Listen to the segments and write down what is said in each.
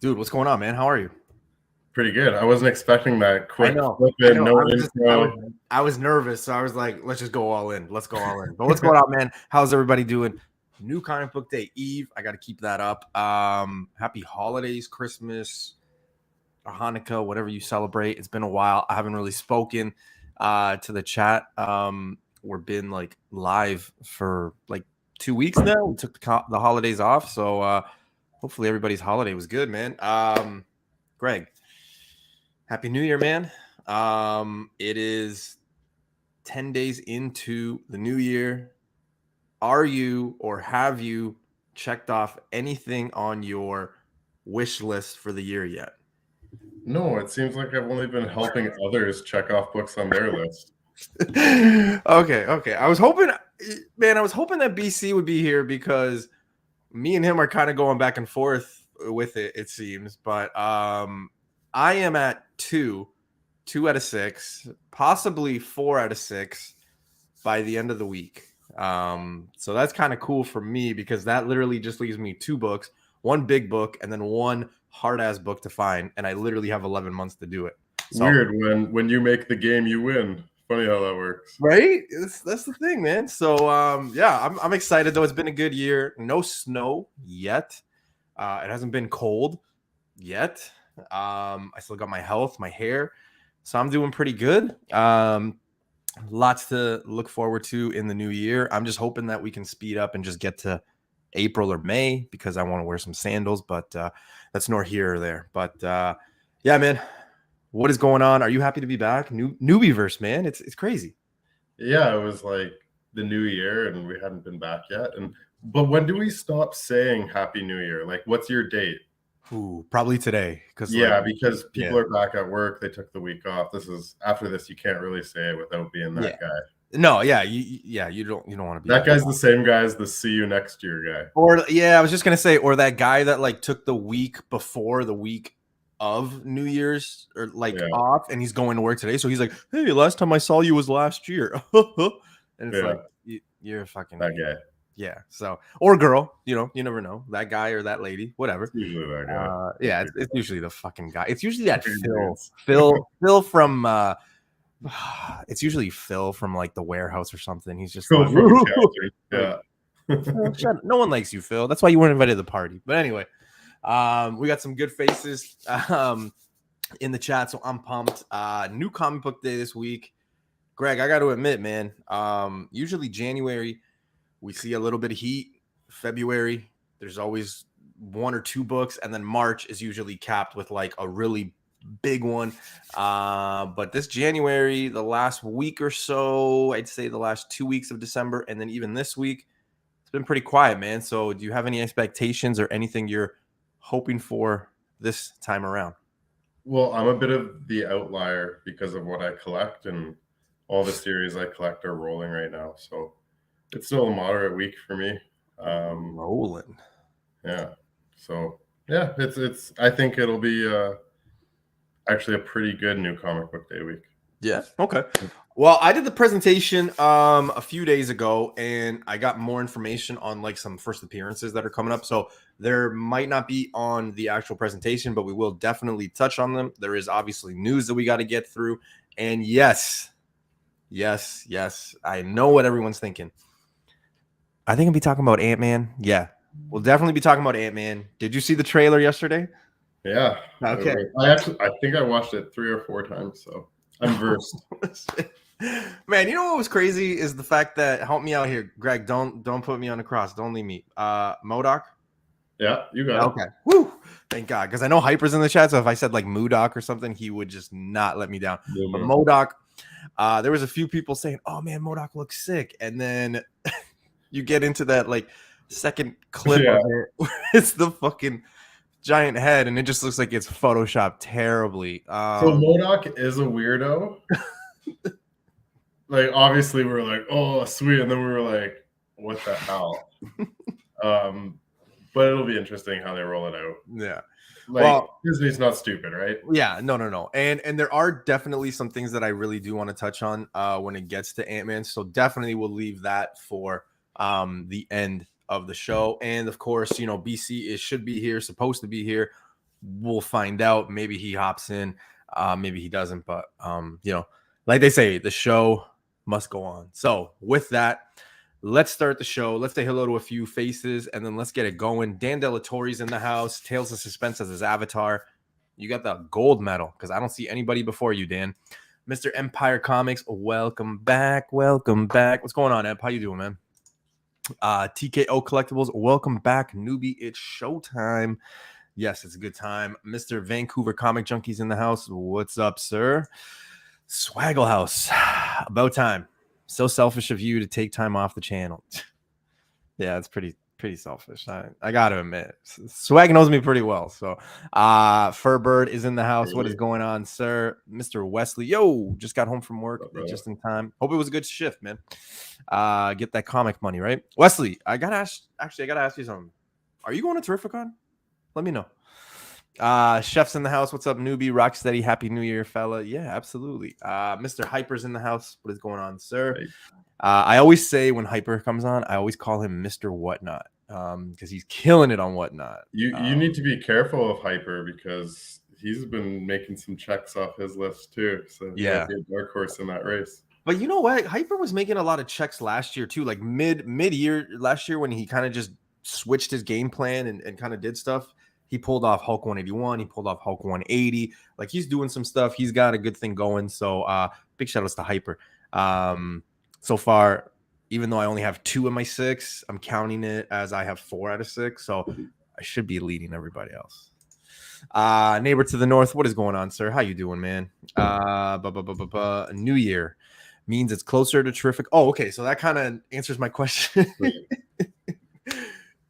Dude, what's going on, man? How are you? Pretty good. I wasn't expecting that quick. I know. I was nervous, so I was like, let's just go all in. Let's go all in. But what's going on, man? How's everybody doing? New comic book day eve. I got to keep that up. Happy holidays, Christmas, or Hanukkah, whatever you celebrate. It's been a while. I haven't really spoken to the chat. We've been like live for like 2 weeks now. We took the holidays off, so hopefully everybody's holiday was good, man. Greg, Happy New Year, man. It is 10 days into the new year. Are you or have you checked off anything on your wish list for the year yet? No, it seems like I've only been helping others check off books on their list. Okay. I was hoping that BC would be here because me and him are kind of going back and forth with it seems. But I am at 2 out of 6, possibly 4 out of 6 by the end of the week. So that's kind of cool for me because that literally just leaves me 2 books, 1 big book, and then 1 hard ass book to find. And I literally have 11 months to do it. So, weird. When you make the game, you win. Funny how that works. Right? That's the thing, man. So yeah, I'm excited though. It's been a good year. No snow yet. It hasn't been cold yet. I still got my health, my hair. So I'm doing pretty good. Lots to look forward to in the new year. I'm just hoping that we can speed up and just get to April or May because I want to wear some sandals, but that's nor here or there. But yeah, man, what is going on? Are you happy to be back? Newbieverse, man. It's crazy. Yeah, it was like the new year and we hadn't been back yet. But when do we stop saying Happy New Year? Like, what's your date? Ooh, probably today. Because people are back at work. They took the week off. After this, you can't really say it without being that guy. No, you don't want to be that guy's the same guy as the see you next year guy. Or I was just gonna say, or that guy that like took the week before the week of New Year's or off, and he's going to work today. So he's like, "Hey, last time I saw you was last year," and it's like you're fucking that guy. Yeah. So, or girl, you never know, that guy or that lady, whatever. It's usually that guy. It's usually the fucking guy. It's usually that Phil from. It's usually Phil from like the warehouse or something. He's just like, yeah. No one likes you, Phil. That's why you weren't invited to the party. But anyway, we got some good faces in the chat, so I'm pumped. New comic book day this week. Greg, I got to admit, man. Usually January we see a little bit of heat. February there's always 1 or 2 books, and then March is usually capped with like a really big one. But this January, the last week or so, I'd say the last 2 weeks of December, and then even this week, it's been pretty quiet, man. So do you have any expectations or anything you're hoping for this time around? Well, I'm a bit of the outlier because of what I collect, and all the series I collect are rolling right now. So it's still a moderate week for me. Rolling. Yeah. So yeah, it's I think it'll be actually a pretty good new comic book day week. Yeah. Okay. Well, I did the presentation a few days ago, and I got more information on like some first appearances that are coming up. So there might not be on the actual presentation, but we will definitely touch on them. There is obviously news that we got to get through. And yes, I know what everyone's thinking. I think I'll be talking about Ant-Man. Yeah, we'll definitely be talking about Ant-Man. Did you see the trailer yesterday? Yeah. Okay. I think I watched it 3 or 4 times, so I'm versed. Man, you know what was crazy is the fact that, help me out here, Greg. Don't put me on the cross. Don't leave me. MODOK. Yeah, you got it. Okay. Woo! Thank God, because I know Hyper's in the chat. So if I said like MODOK or something, he would just not let me down. Yeah, but MODOK, there was a few people saying, "Oh man, MODOK looks sick," and then you get into that like second clip of it, where it's the fucking giant head, and it just looks like it's photoshopped terribly. So MODOK is a weirdo. Like, obviously we were like, oh sweet, and then we were like, what the hell? But it'll be interesting how they roll it out. Yeah. Like, Disney's not stupid, right? Yeah, no. And there are definitely some things that I really do want to touch on when it gets to Ant-Man. So definitely we'll leave that for the end of the show. And of course, BC should be here, supposed to be here. We'll find out. Maybe he hops in, maybe he doesn't. But like they say, the show must go on. So with that, let's start the show. Let's say hello to a few faces, and then let's get it going. Dan Delatorre's in the house. Tales of Suspense as his avatar. You got the gold medal because I don't see anybody before you, Dan. Mr. Empire Comics, welcome back. Welcome back. What's going on, Emp? How you doing, man? TKO Collectibles, welcome back. Newbie, it's showtime. Yes, it's a good time. Mr. Vancouver Comic Junkies in the house. What's up, sir? Swaggle House. About time. So selfish of you to take time off the channel. Yeah, it's pretty selfish. I gotta admit. Swag knows me pretty well. So Furbird is in the house. What is going on, sir? Mr. Wesley. Yo, just got home from work just in time. Hope it was a good shift, man. Get that comic money, right? Wesley, I gotta ask you something. Are you going to Terrificon? Let me know. Chef's in the house. What's up, Newbie? Rocksteady. Happy New Year, fella. Yeah, absolutely. Mr. Hyper's in the house. What is going on, sir? Hey. I always say when Hyper comes on, I always call him Mr. Whatnot because he's killing it on Whatnot. You need to be careful of Hyper because he's been making some checks off his list too. So yeah, be a dark horse in that race. But you know what? Hyper was making a lot of checks last year too, like mid-year last year when he kind of just switched his game plan and kind of did stuff. He pulled off Hulk 181. He pulled off Hulk 180. Like he's doing some stuff. He's got a good thing going. So big shout outs to Hyper. So far, even though I only have 2 in my 6, I'm counting it as I have 4 out of 6. So I should be leading everybody else. Neighbor to the north, what is going on, sir? How you doing, man? New Year means it's closer to Terrific. Oh, okay. So that kind of answers my question.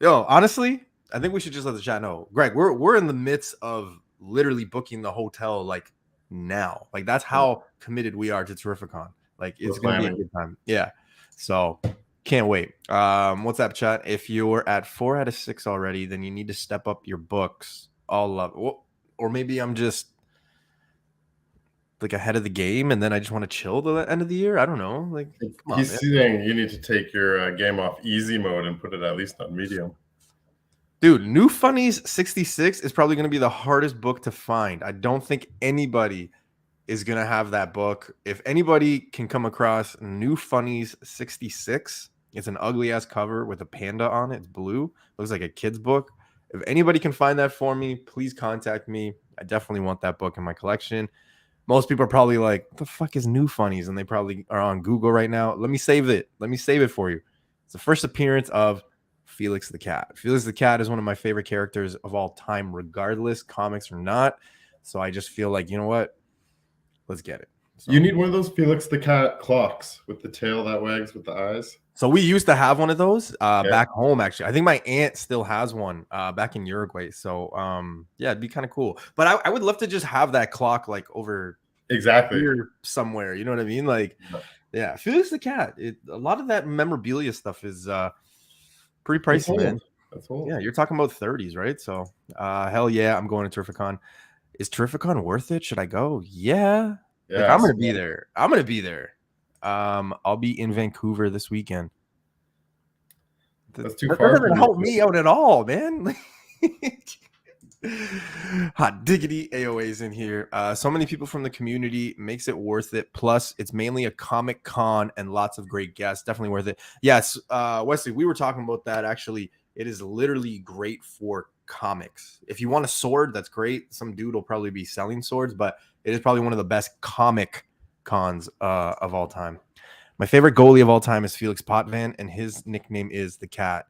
Yo, honestly, I think we should just let the chat know. Greg, we're in the midst of literally booking the hotel like now. Like that's how committed we are to Terrificon. Like it's gonna be a good time. Yeah. So can't wait. What's up, chat? If you're at 4 out of 6 already, then you need to step up your books. I'll love it. Well, or maybe I'm just like ahead of the game and then I just want to chill the end of the year. I don't know. Like he's saying you need to take your game off easy mode and put it at least on medium. Dude, New Funnies 66 is probably going to be the hardest book to find. I don't think anybody is going to have that book. If anybody can come across New Funnies 66, it's an ugly ass cover with a panda on it. It's blue. Looks like a kid's book. If anybody can find that for me, please contact me. I definitely want that book in my collection. Most people are probably like, what the fuck is New Funnies? And they probably are on Google right now. Let me save it. Let me save it for you. It's the first appearance of Felix the Cat. Felix the Cat is one of my favorite characters of all time, regardless, comics or not. So I just feel like, you know what? Let's get it. So, you need one of those Felix the Cat clocks with the tail that wags with the eyes. So we used to have one of those back home, actually. I think my aunt still has one back in Uruguay. So, yeah, it'd be kind of cool. But I would love to just have that clock like over here somewhere. You know what I mean? Like, yeah, Felix the Cat. A lot of that memorabilia stuff is pretty pricey, man. That's old. Yeah, you're talking about 30s, right? So, hell yeah, I'm going to Terrificon. Is Terrificon worth it? Should I go? Yeah. Like, I'm gonna be there. I'll be in Vancouver this weekend. That's too far. That doesn't help me out at all, man. Hot diggity, AOA's in here. So many people from the community makes it worth it. Plus, it's mainly a comic con and lots of great guests. Definitely worth it. Yes, Wesley, we were talking about that. Actually, it is literally great for comics. If you want a sword, that's great. Some dude will probably be selling swords, but it is probably one of the best comic cons of all time. My favorite goalie of all time is Felix Potvin, and his nickname is the Cat.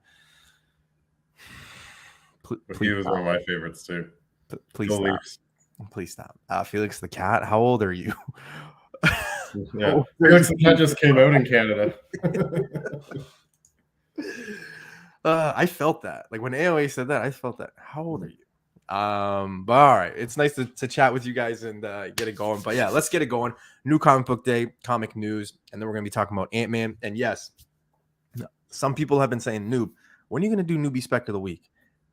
He was one of my favorites too. Please stop. Please stop. Felix the Cat, how old are you? Yeah. Felix the Cat just came out in Canada. I felt that. Like when AOA said that, I felt that. How old are you? But all right, it's nice to chat with you guys and get it going. But yeah, let's get it going. New comic book day, comic news, and then we're gonna be talking about Ant-Man. And yes, some people have been saying, Noob, when are you gonna do Newbie Spec of the week?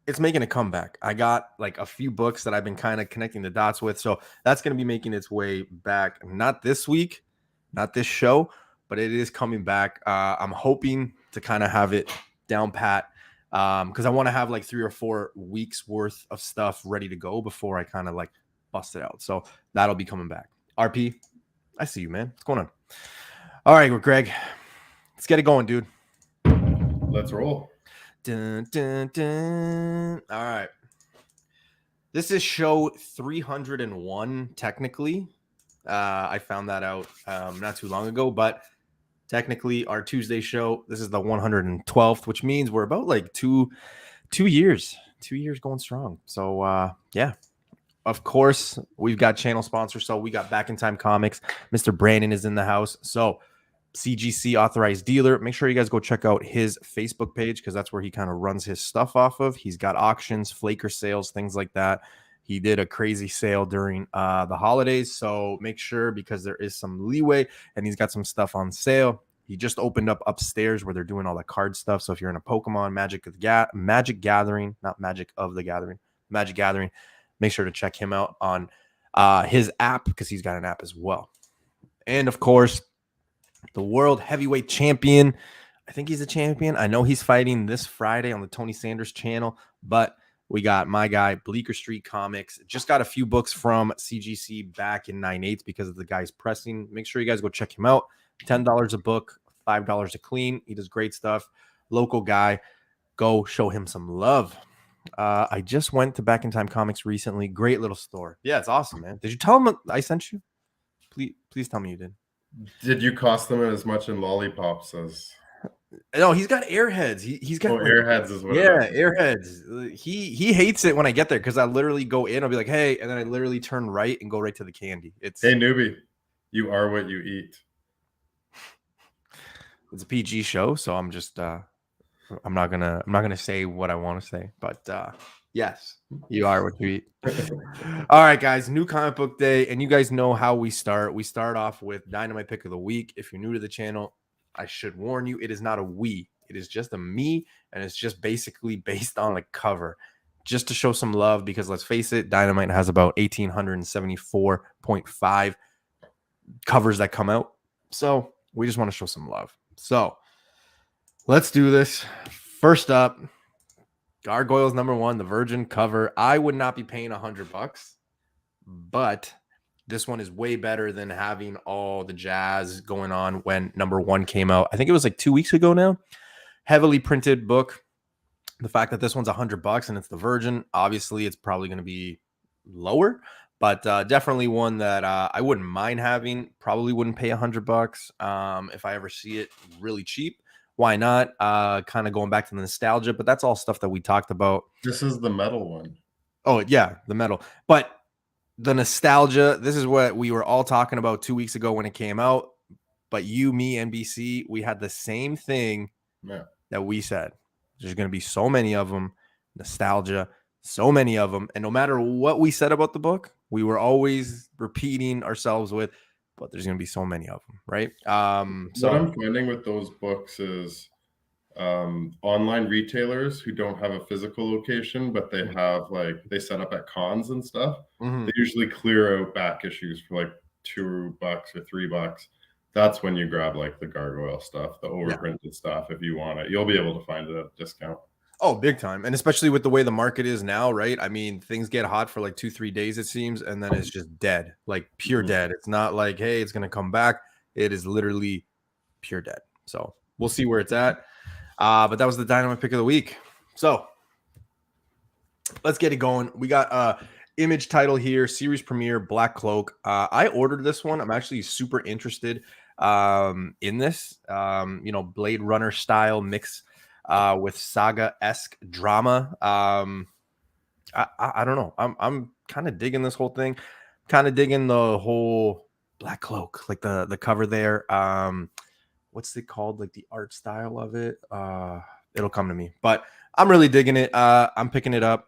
It's making a comeback. I got like a few books that I've been kind of connecting the dots with, so that's gonna be making its way back. Not this week, not this show, but it is coming back. I'm hoping to kind of have it down pat Because I want to have like 3 or 4 weeks worth of stuff ready to go before I kind of like bust it out. So that'll be coming back. RP, I see you, man. What's going on? All right, Greg, let's get it going, dude. Let's roll. Dun, dun, dun. All right. This is show 301, technically. I found that out not too long ago, but technically our Tuesday show, this is the 112th, which means we're about like two years going strong. So yeah, of course we've got channel sponsors. So we got Back in Time Comics. Mr. Brandon is in the house. So CGC authorized dealer. Make sure you guys go check out his Facebook page because that's where he kind of runs his stuff off of. He's got auctions, flaker sales, things like that. He did a crazy sale during the holidays. So make sure, because there is some leeway and he's got some stuff on sale. He just opened up upstairs where they're doing all the card stuff. So if you're in a Pokemon Magic Gathering, not Magic of the Gathering, Magic Gathering, make sure to check him out on his app because he's got an app as well. And of course, the world heavyweight champion. I think he's a champion. I know he's fighting this Friday on the Tony Sanders channel, but we got my guy, Bleeker St Comics. Just got a few books from CGC back in 9/8 because of the guy's pressing. Make sure you guys go check him out. $10 a book, $5 a clean. He does great stuff. Local guy. Go show him some love. I just went to Back in Time Comics recently. Great little store. Yeah, it's awesome, man. Did you tell him I sent you? Please tell me you did. Did you cost them as much in lollipops as? No, he's got airheads. He's got airheads as well. Yeah, airheads. He hates it when I get there because I literally go in. I'll be like, hey, and then I literally turn right and go right to the candy. Hey, newbie, you are what you eat. It's a PG show, so I'm just I'm not gonna say what I want to say, but yes, you are what you eat. All right, guys, new comic book day, and you guys know how we start. We start off with Dynamite Pick of the Week. If you're new to the channel, I should warn you, it is not a we. It is just a me, and it's just basically based on the cover, just to show some love, because let's face it, Dynamite has about 1,874.5 covers that come out, so we just want to show some love. So let's do this. First up, Gargoyles #1, the Virgin cover. I would not be paying $100, but this one is way better than having all the jazz going on when #1 came out. I think it was like 2 weeks ago now. Heavily printed book. The fact that this one's $100 and it's the Virgin, obviously it's probably going to be lower, but definitely one that I wouldn't mind having. Probably wouldn't pay $100 if I ever see it really cheap. Why not? Kind of going back to the nostalgia, but that's all stuff that we talked about. This is the metal one. Oh, yeah, the metal. But the nostalgia, this is what we were all talking about 2 weeks ago when it came out. But you, me, NBC, we had the same thing that we said. There's going to be so many of them. Nostalgia, so many of them. And no matter what we said about the book, we were always repeating ourselves with, but there's going to be so many of them, right? So what I'm finding with those books is online retailers who don't have a physical location, but they have they set up at cons and stuff. They usually clear out back issues for like $2 or $3. That's when you grab like the gargoyle stuff, the overprinted stuff. If you want it, you'll be able to find it at a discount. Oh, big time. And especially with the way the market is now, right? I mean, things get hot for like 2-3 days, it seems, and then it's just dead, like pure dead. It's not like, hey, it's going to come back. It is literally pure dead. So we'll see where it's at. But that was the Dynamite Pick of the Week. So let's get it going. We got image title here, series premiere, Black Cloak. I ordered this one. I'm actually super interested in this, Blade Runner style mix with saga-esque drama. I don't know. I'm kind of digging this whole thing. Kind of digging the whole Black Cloak, like the cover there. What's it called? Like the art style of it. It'll come to me. But I'm really digging it. I'm picking it up.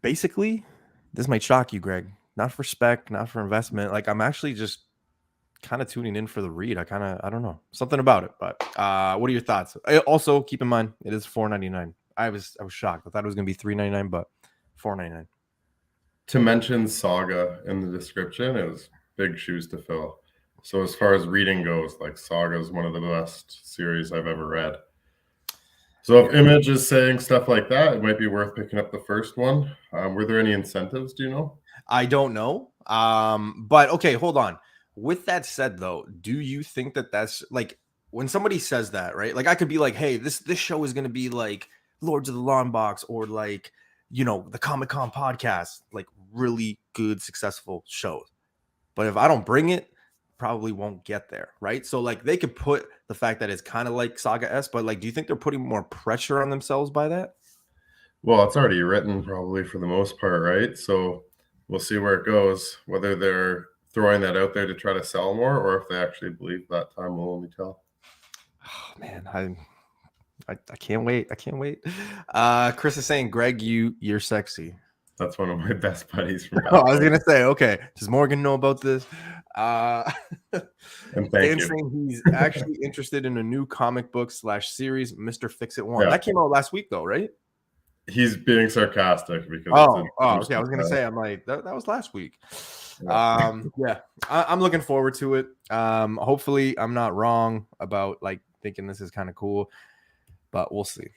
Basically, this might shock you, Greg. Not for spec, not for investment. Like, I'm actually just kind of tuning in for the read. I don't know, something about it. But what are your thoughts? Also, keep in mind, it is $4.99. I was shocked. I thought it was gonna be $3.99, but $4.99. To mention Saga in the description is big shoes to fill. So as far as reading goes, like Saga is one of the best series I've ever read. So if Image is saying stuff like that, it might be worth picking up the first one. Were there any incentives? Do you know? I don't know. But okay, hold on. With that said, though, do you think that that's like when somebody says that, right? Like I could be like, hey, this show is gonna be like Lords of the Long Box or like the Comic Con podcast, like really good, successful shows. But if I don't bring it, probably won't get there, right? So like they could put the fact that it's kind of like Saga S, but like, do you think they're putting more pressure on themselves by that? Well, it's already written probably for the most part, right? So we'll see where it goes, whether they're throwing that out there to try to sell more or if they actually believe that. Time will only tell. Oh man, I can't wait. I can't wait. Chris is saying, Greg, you're sexy. That's one of my best buddies from back Oh, I was home. gonna say, okay. Does Morgan know about this? And thank you. Saying he's actually interested in a new comic book / series, Mr. Fix It One. Yeah. That came out last week, though, right? He's being sarcastic because okay. I was gonna say, I'm like, that was last week. Yeah. Yeah, I'm looking forward to it. Hopefully, I'm not wrong about like thinking this is kind of cool, but we'll see.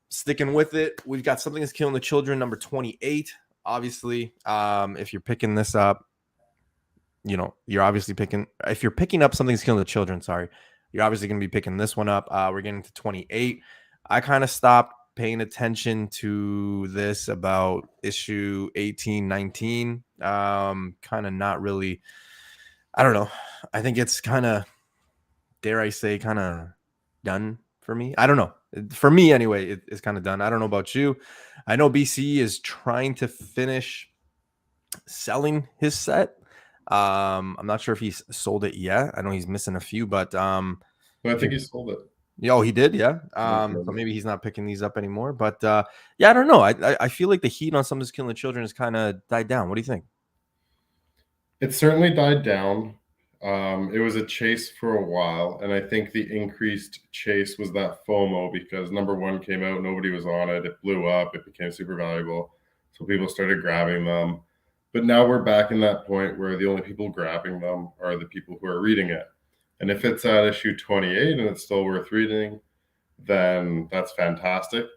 Sticking with it, we've got Something Is Killing the Children, number 28. Obviously, if you're picking this up, you're obviously picking. If you're picking up Something's Killing the Children, sorry, you're obviously going to be picking this one up. We're getting to 28. I kind of stopped paying attention to this about issue 18, 19. Kind of not really. I don't know. I think it's kind of, dare I say, kind of done for me. I don't know. For me, anyway, it's kind of done. I don't know about you. I know BC is trying to finish selling his set. I'm not sure if he's sold it yet. I know he's missing a few, but I think he sold it. Oh, he did, yeah. So maybe he's not picking these up anymore. But yeah, I don't know. I feel like the heat on Something's Killing the Children has kind of died down. What do you think? It certainly died down. It was a chase for a while, and I think the increased chase was that FOMO because number one came out, nobody was on it, it blew up, it became super valuable, so people started grabbing them. But now we're back in that point where the only people grabbing them are the people who are reading it. And if it's at issue 28 and it's still worth reading, then that's fantastic.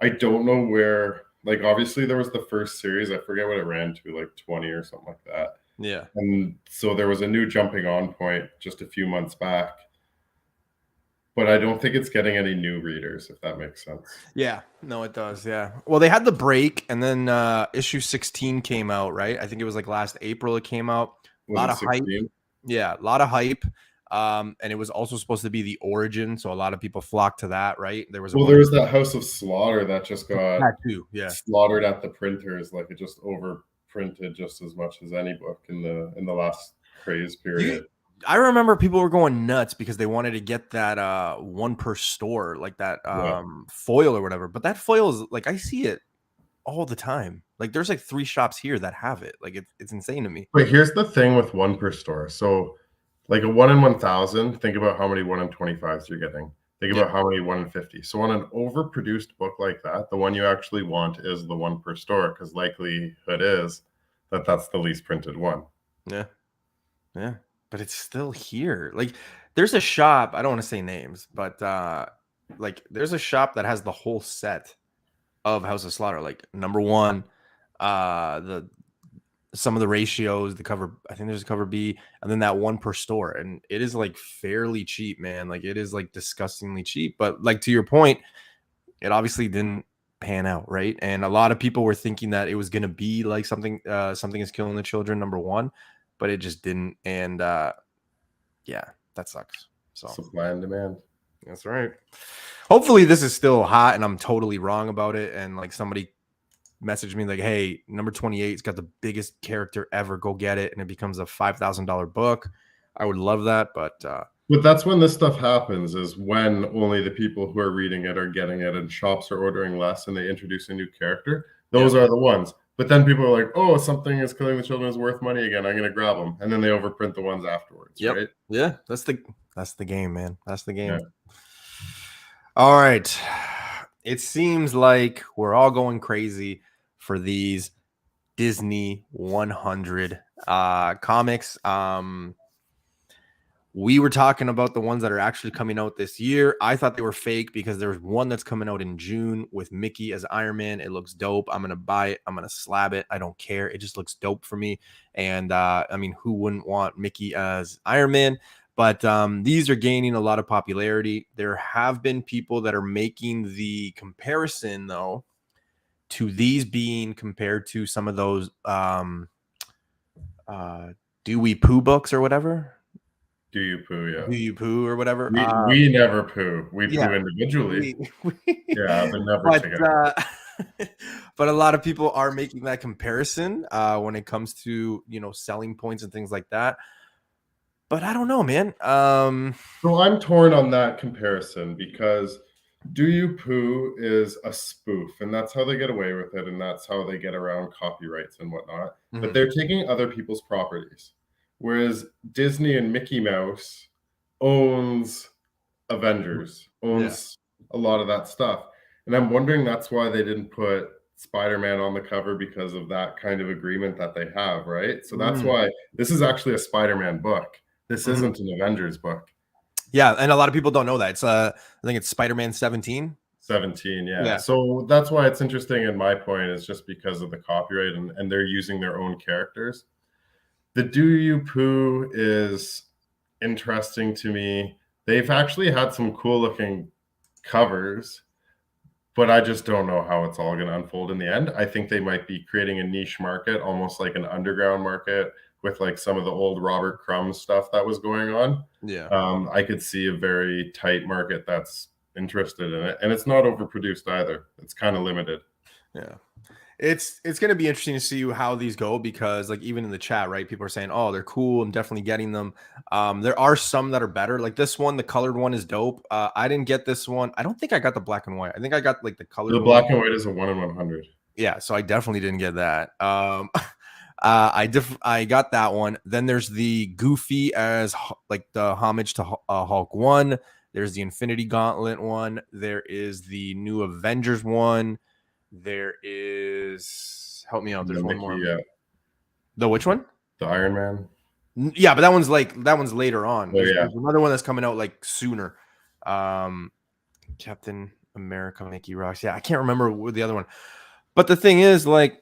I don't know where, like, obviously there was the first series, I forget what it ran to, like 20 or something like that. Yeah. And so there was a new jumping on point just a few months back. But I don't think it's getting any new readers, if that makes sense. Yeah, no, it does. Yeah. Well, they had the break, and then issue 16 came out, right? I think it was like last April it came out. A lot of hype. Yeah, a lot of hype. And it was also supposed to be the origin, so a lot of people flocked to that, right? There was that House of Slaughter that just got slaughtered at the printers, like it just overprinted just as much as any book in the last craze period. I remember people were going nuts because they wanted to get that one per store, like that foil or whatever. But that foil is like, I see it all the time. Like there's like 3 shops here that have it. Like it's insane to me. But here's the thing with one per store. So like a 1 in 1,000, think about how many 1 in 25s you're getting. Think about how many 1 in 50. So on an overproduced book like that, the one you actually want is the 1 per store because likelihood is that that's the least printed one. Yeah. Yeah. But it's still here. Like there's a shop, I don't want to say names, but like there's a shop that has the whole set of House of Slaughter, like number 1, some of the ratios, the cover, I think there's a cover B, and then that 1 per store, and it is like fairly cheap, man. Like it is like disgustingly cheap, but like to your point, it obviously didn't pan out, right? And a lot of people were thinking that it was going to be like Something Is Killing the Children number 1, but it just didn't. And yeah, that sucks. So supply and demand. That's right. Hopefully this is still hot and I'm totally wrong about it. And like somebody messaged me like, hey, number 28's got the biggest character ever. Go get it. And it becomes a $5,000 book. I would love that. But that's when this stuff happens, is when only the people who are reading it are getting it and shops are ordering less and they introduce a new character. Those are the ones. But then people are like, oh, Something Is Killing the Children is worth money again. I'm going to grab them. And then they overprint the ones afterwards. Right? Yeah. That's the game, man. That's the game. Yeah. All right. It seems like we're all going crazy for these Disney 100 comics. We were talking about the ones that are actually coming out this year. I thought they were fake because there's one that's coming out in June with Mickey as Iron Man. It looks dope. I'm going to buy it. I'm going to slab it. I don't care. It just looks dope for me. And I mean, who wouldn't want Mickey as Iron Man? But these are gaining a lot of popularity. There have been people that are making the comparison, though, to these being compared to some of those Dewey Pooh books or whatever. Do you poo? Yeah. Do you poo or whatever? We never poo. We poo individually. Yeah, but never together. But a lot of people are making that comparison when it comes to, selling points and things like that. But I don't know, man. So I'm torn on that comparison because Do You Poo is a spoof, and that's how they get away with it, and that's how they get around copyrights and whatnot. Mm-hmm. But they're taking other people's properties. Whereas Disney and Mickey Mouse owns Avengers, owns a lot of that stuff. And I'm wondering that's why they didn't put Spider-Man on the cover, because of that kind of agreement that they have, right? So that's why this is actually a Spider-Man book. This isn't an Avengers book. Yeah, and a lot of people don't know that. It's I think it's Spider-Man 17. 17, yeah. So that's why it's interesting, and my point is just because of the copyright, and they're using their own characters. The Do You Poo is interesting to me. They've actually had some cool looking covers, but I just don't know how it's all going to unfold in the end. I think they might be creating a niche market, almost like an underground market with like some of the old Robert Crumb stuff that was going on. Yeah. I could see a very tight market that's interested in it, and it's not overproduced either. It's kind of limited. Yeah. It's going to be interesting to see how these go, because like even in the chat, right, people are saying, oh, they're cool. I'm definitely getting them. There are some that are better. Like this one, the colored one is dope. I didn't get this one. I don't think I got the black and white. I think I got like the colored one. The black and white is a 1 in 100. Yeah, so I definitely didn't get that. I got that one. Then there's the Goofy as like the homage to Hulk 1. There's the Infinity Gauntlet one. There is the new Avengers one. There is, help me out. There's one more. Yeah. The which one? The Iron Man. Yeah, but that one's later on. There's another one that's coming out like sooner. Captain America, Mickey Rocks. Yeah, I can't remember the other one. But the thing is, like,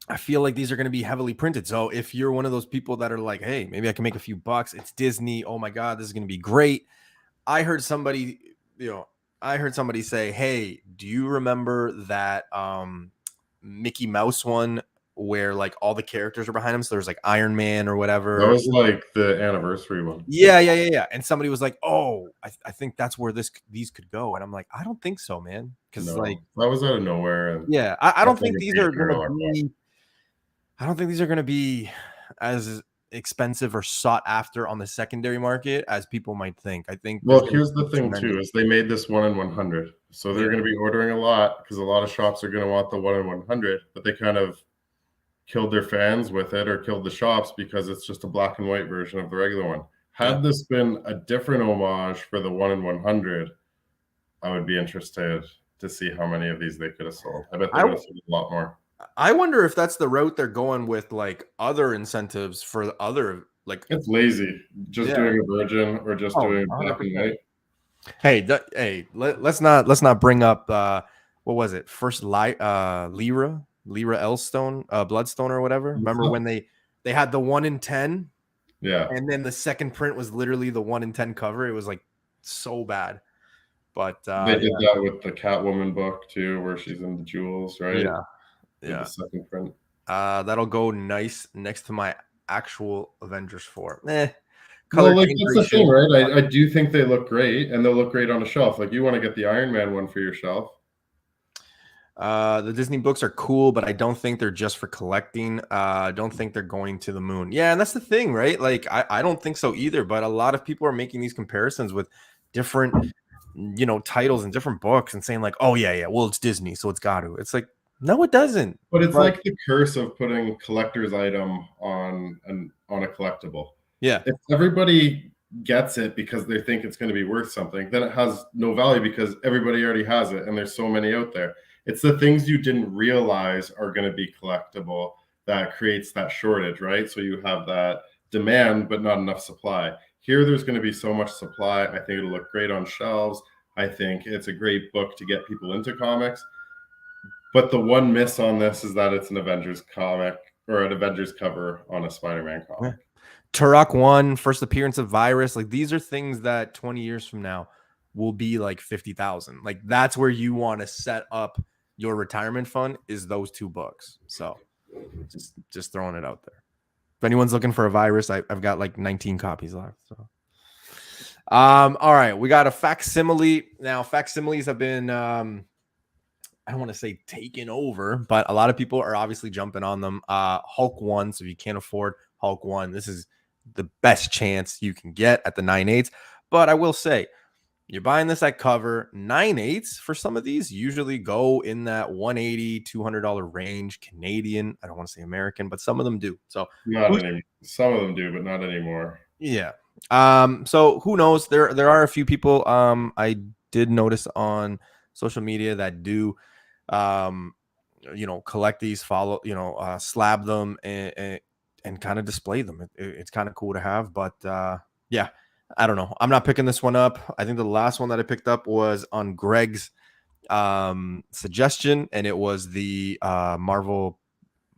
I feel like these are going to be heavily printed. So if you're one of those people that are like, hey, maybe I can make a few bucks. It's Disney. Oh my God, this is going to be great. I heard somebody say, hey, do you remember that Mickey Mouse one where like all the characters are behind him? So there's like Iron Man or whatever. That was like the anniversary one. Yeah. And somebody was like, oh, I think that's where these could go. And I'm like, I don't think so, man. Because like that was out of nowhere. And I don't think these are going to be. I don't think these are going to be as expensive or sought after on the secondary market as people might think. I think. Well, here's the thing too: is they made this 1 in 100, so they're going to be ordering a lot because a lot of shops are going to want the 1 in 100. But they kind of killed their fans with it, or killed the shops because it's just a black and white version of the regular one. Had this been a different homage for the 1 in 100, I would be interested to see how many of these they could have sold. I bet they would have sold a lot more. I wonder if that's the route they're going with, like other incentives for other, like it's lazy, just doing a virgin or just doing black and white. Hey, let's not bring up what was it? First Lyra Elstone, Bloodstone or whatever. Remember when they had the 1 in 10? Yeah. And then the second print was literally the 1 in 10 cover. It was like so bad. But they did that with the Catwoman book too, where she's in the jewels, right? Yeah. The second print. That'll go nice next to my actual Avengers 4. Well, like that's the thing, right? I do think they look great, and they'll look great on a shelf. Like you want to get the Iron Man one for your shelf. The Disney books are cool, but I don't think they're just for collecting. I don't think they're going to the moon. Yeah, and that's the thing, right? Like I don't think so either. But a lot of people are making these comparisons with different, titles and different books and saying like, oh yeah, well it's Disney, so it's got to. It's like, no, it doesn't. But it's like the curse of putting collector's item on a collectible. Yeah. If everybody gets it because they think it's going to be worth something, then it has no value because everybody already has it, and there's so many out there. It's the things you didn't realize are going to be collectible that creates that shortage, right? So you have that demand, but not enough supply. Here, there's going to be so much supply. I think it'll look great on shelves. I think it's a great book to get people into comics. But the one miss on this is that it's an Avengers comic or an Avengers cover on a Spider-Man comic. Turok 1, first appearance of Virus. Like, these are things that 20 years from now will be like 50,000. Like, that's where you want to set up your retirement fund, is those two books. So just throwing it out there. If anyone's looking for a Virus, I've got like 19 copies left. So all right, we got a facsimile. Now, facsimiles have been I don't want to say taken over, but a lot of people are obviously jumping on them. Hulk 1, so if you can't afford Hulk 1, this is the best chance you can get at the 9/8. But I will say, you're buying this at cover. 9/8 for some of these usually go in that $180, $200 range, Canadian. I don't want to say American, but some of them do. So not anymore. Some of them do, but not anymore. Yeah. So who knows? There are a few people I did notice on social media that do collect these, follow, slab them and kind of display them. It's kind of cool to have, but yeah, I don't know. I'm not picking this one up. I think the last one that I picked up was on Greg's suggestion, and it was the Marvel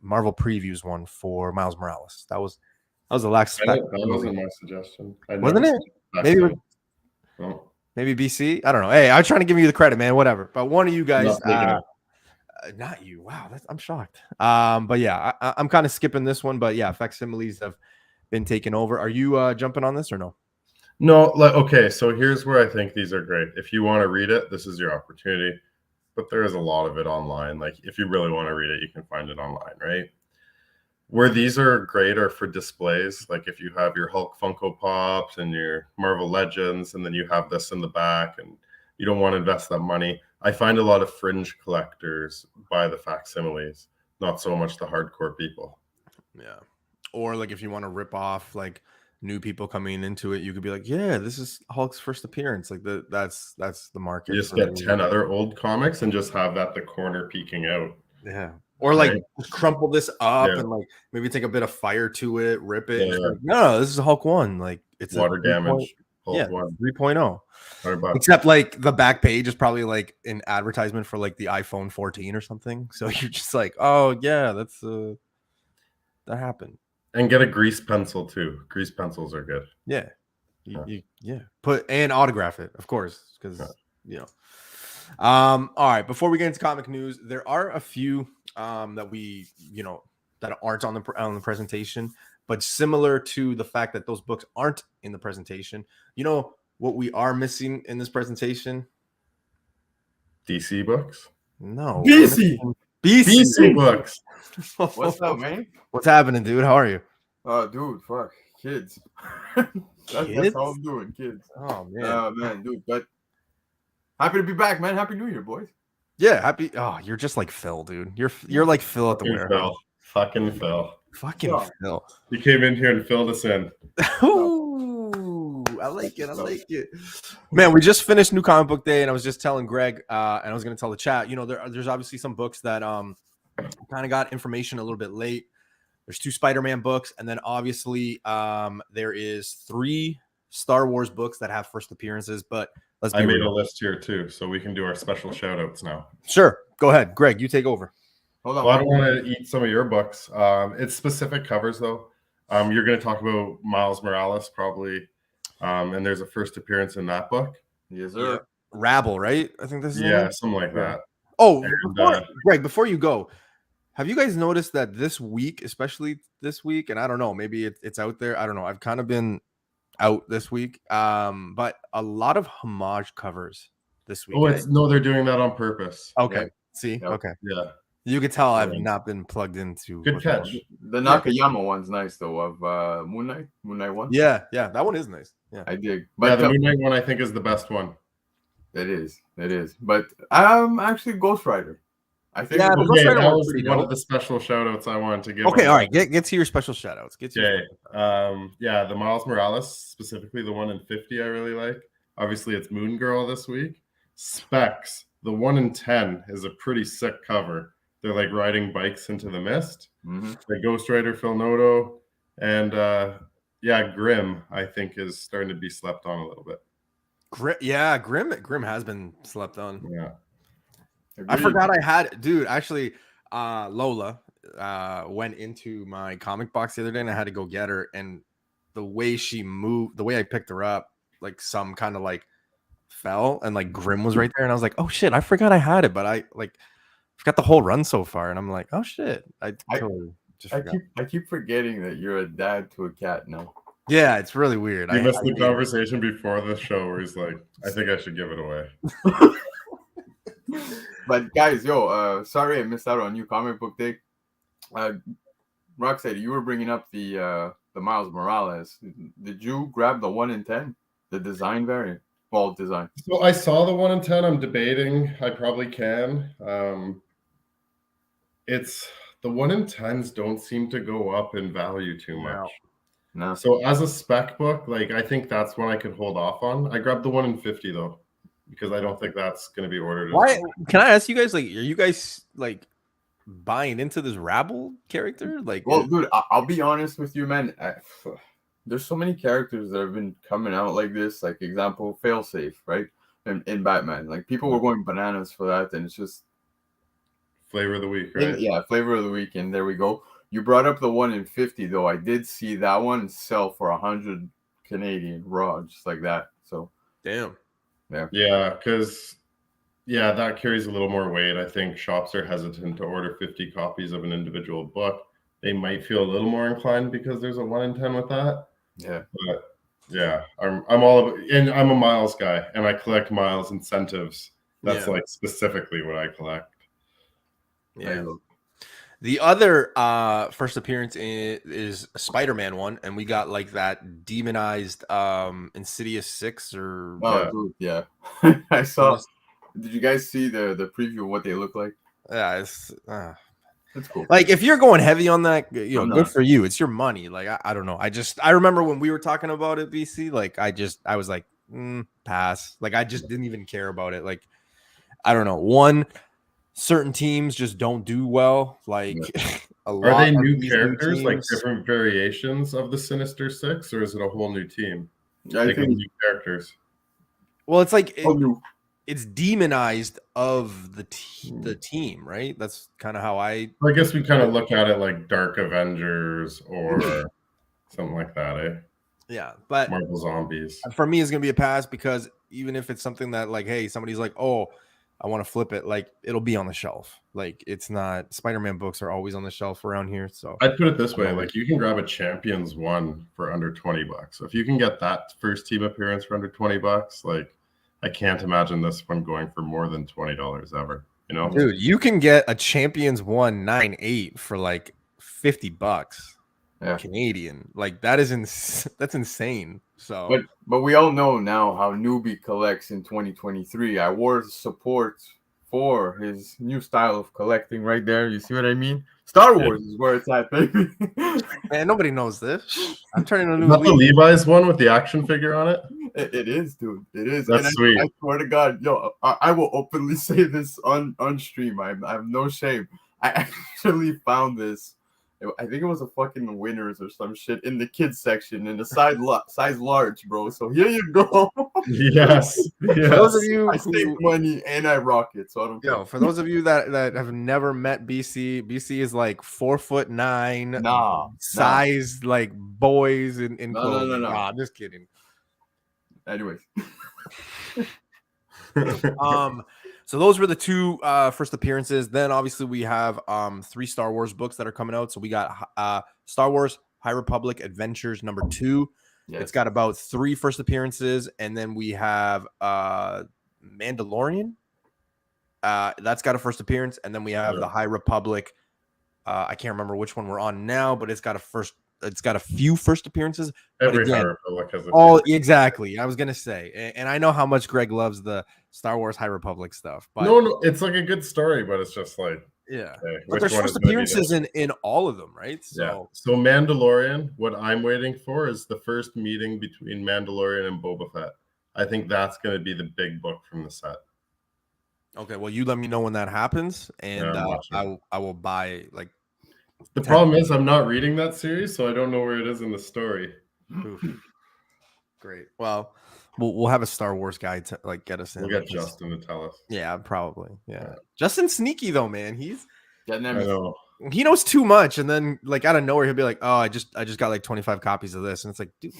previews one for Miles Morales. That was the last. That wasn't my suggestion. Wasn't it? Maybe BC. I don't know. Hey, I'm trying to give you the credit, man. Whatever. But one of you guys, not you. Wow, I'm shocked. But yeah, I'm kind of skipping this one. But yeah, facsimiles have been taken over. Are you jumping on this or no? No. Okay. So here's where I think these are great. If you want to read it, this is your opportunity. But there is a lot of it online. Like, if you really want to read it, you can find it online, right? Where these are great are for displays. Like, if you have your Hulk Funko Pops and your Marvel Legends, and then you have this in the back and you don't want to invest that money. I find a lot of fringe collectors buy the facsimiles, not so much the hardcore people. Yeah. Or like, if you want to rip off like new people coming into it, you could be like, yeah, this is Hulk's first appearance. Like, that's the market. You just get 10 other old comics and just have that the corner peeking out. Yeah. Or like crumple this up and like maybe take a bit of fire to it, rip it. Yeah. Like, no, this is Hulk 1. Like, it's water damage. Hulk 1 3.0. Except like the back page is probably like an advertisement for like the iPhone 14 or something. So you're just like, oh yeah, that's that happened. And get a grease pencil too. Grease pencils are good. Yeah. Put and autograph it, of course, because all right, before we get into comic news, there are a few that we that aren't on the presentation, but similar to the fact that those books aren't in the presentation. You know what we are missing in this presentation? DC books? No. BC books. What's up, man? What's happening, dude? How are you? Dude, fuck. Kids. That's all I'm doing, kids. Oh, man. Man, dude. But happy to be back, man. Happy New Year, boys. Yeah, happy. Oh, you're just like Phil, dude. You're like Phil at the warehouse. Fucking Phil. Phil. You came in here and filled us in. Ooh, I like it. Man, we just finished New Comic Book Day, and I was just telling Greg, and I was going to tell the chat, there's obviously some books that kind of got information a little bit late. There's 2 Spider-Man books, and then obviously there is 3 Star Wars books that have first appearances, but I made a list here too, so we can do our special shout outs now. Sure. Go ahead. Greg, you take over. Hold on. Well, I don't want to eat some of your books. It's specific covers though. You're going to talk about Miles Morales probably. And there's a first appearance in that book. Yes, sir. Yeah. Rabble, right? I think this is something like that. Oh, Greg, before you go, have you guys noticed that this week, especially this week, and I don't know, maybe it's out there. I don't know. I've kind of been out this week, but a lot of homage covers this week. No, they're doing that on purpurpose. Okay. Yeah. See? Yep. Okay. Yeah. You could tell I've not been plugged into. Good catch. The Nakayama one's nice though, of Moon Knight one. Yeah, that one is nice. Yeah, I dig. But the Moon Knight one I think is the best one. It is. But actually Ghost Rider. I think that was one of the special shout outs I wanted to give. Okay, all right. Get to your special shout outs. The Miles Morales, specifically the one in 50, I really like. Obviously, it's Moon Girl this week. Specs, the 1 in 10 is a pretty sick cover. They're like riding bikes into the mist. Mm-hmm. The Ghost Rider Phil Noto, and Yeah, Grimm, I think, is starting to be slept on a little bit. Grimm has been slept on. Yeah. I forgot I had, dude, actually, Lola went into my comic box the other day and I had to go get her. And the way she moved, the way I picked her up, like some kind of like fell and like Grimm was right there. And I was like, oh shit, I forgot I had it. But I like forgot the whole run so far. And I'm like, oh shit. I totally just forgot. I keep forgetting that you're a dad to a cat now. Yeah, it's really weird. We missed the conversation before the show where he's like, I think I should give it away. But guys, sorry I missed out on New Comic Book Day. Roxette, you were bringing up the Miles Morales. Did you grab the 1 in 10, the design variant? Well, design. So I saw the 1 in 10. I'm debating. I probably can. It's the 1 in 10s don't seem to go up in value too much. No. So as a spec book, like I think that's one I could hold off on. I grabbed the 1 in 50 though, because I don't think that's going to be ordered. Why? Can I ask you guys, like, are you guys like buying into this Rabble character? Like, well, dude, I'll be honest with you, man. There's so many characters that have been coming out like this. Like, example, Failsafe, right? In Batman, like people were going bananas for that, and it's just flavor of the week, right? Yeah, flavor of the week, and there we go. You brought up the 1 in 50, though. I did see that one sell for 100 Canadian raw, just like that. So, damn. Yeah, because that carries a little more weight. I think shops are hesitant to order 50 copies of an individual book. They might feel a little more inclined because there's a 1 in 10 with that. Yeah, but yeah, I'm all about, and I'm a Miles guy, and I collect Miles incentives. That's like specifically what I collect. Yeah. The other first appearance is a Spider-Man one, and we got like that demonized Insidious 6 or dude, yeah. I saw. Did you guys see the preview of what they look like? Yeah, it's that's cool. Like if you're going heavy on that, good for you. It's your money. Like I don't know. I remember when we were talking about it, BC. Like I was like, pass. Like I just didn't even care about it. Like I don't know. Certain teams just don't do well. Like are they new characters, like different variations of the Sinister Six, or is it a whole new team? I think new characters. Well, it's like it's demonized of the team, right? That's kind of how I guess we kind of look at it like Dark Avengers or something like that, eh? Yeah, but Marvel Zombies. For me, it's gonna be a pass because even if it's something that like, hey, somebody's like, oh, I want to flip it, like it'll be on the shelf. Like it's not Spider-Man books are always on the shelf around here. So I'd put it this way: like you can grab a Champions 1 for under $20. If you can get that first team appearance for under $20, like I can't imagine this one going for more than $20 ever. You know, dude, you can get a Champions 1 9/8 for like $50 Canadian. Like that's insane. So but we all know now how Newbie collects in 2023. I wore support for his new style of collecting right there. You see what I mean? Star Wars is where it's at, baby. Man, nobody knows this. I'm turning a new the Levi's one with the action figure on it. It is, dude. It is. That's sweet. I swear to God, I will openly say this on stream. I have no shame. I actually found this. I think it was a fucking Winners or some shit in the kids section in the size large, bro. So here you go. Yes. For those of you I save money and I rock it. So I don't care. For those of you that have never met BC is like 4'9", size like boys in clothing. No. Nah, I'm just kidding. Anyways. So those were the two first appearances. Then obviously we have 3 Star Wars books that are coming out. So we got Star Wars High Republic Adventures #2. Yes. It's got about 3 first appearances, and then we have Mandalorian. That's got a first appearance, and then we have the High Republic. I can't remember which one we're on now, but it's got a few first appearances. Every High Republic has exactly. I was gonna say, and I know how much Greg loves the Star Wars High Republic stuff. But no, it's like a good story, but it's just like but there's first appearances in all of them, right? So Mandalorian. What I'm waiting for is the first meeting between Mandalorian and Boba Fett. I think that's going to be the big book from the set. Okay, well, you let me know when that happens, and I will buy like. The problem is I'm not reading that series, so I don't know where it is in the story. Oof. Great. Well, we'll have a Star Wars guy to like get us in. We'll get Justin to tell us. Yeah, probably. Yeah. Justin's sneaky though, man. I know. He knows too much, and then like out of nowhere he'll be like, "Oh, I just got like 25 copies of this," and it's like, dude,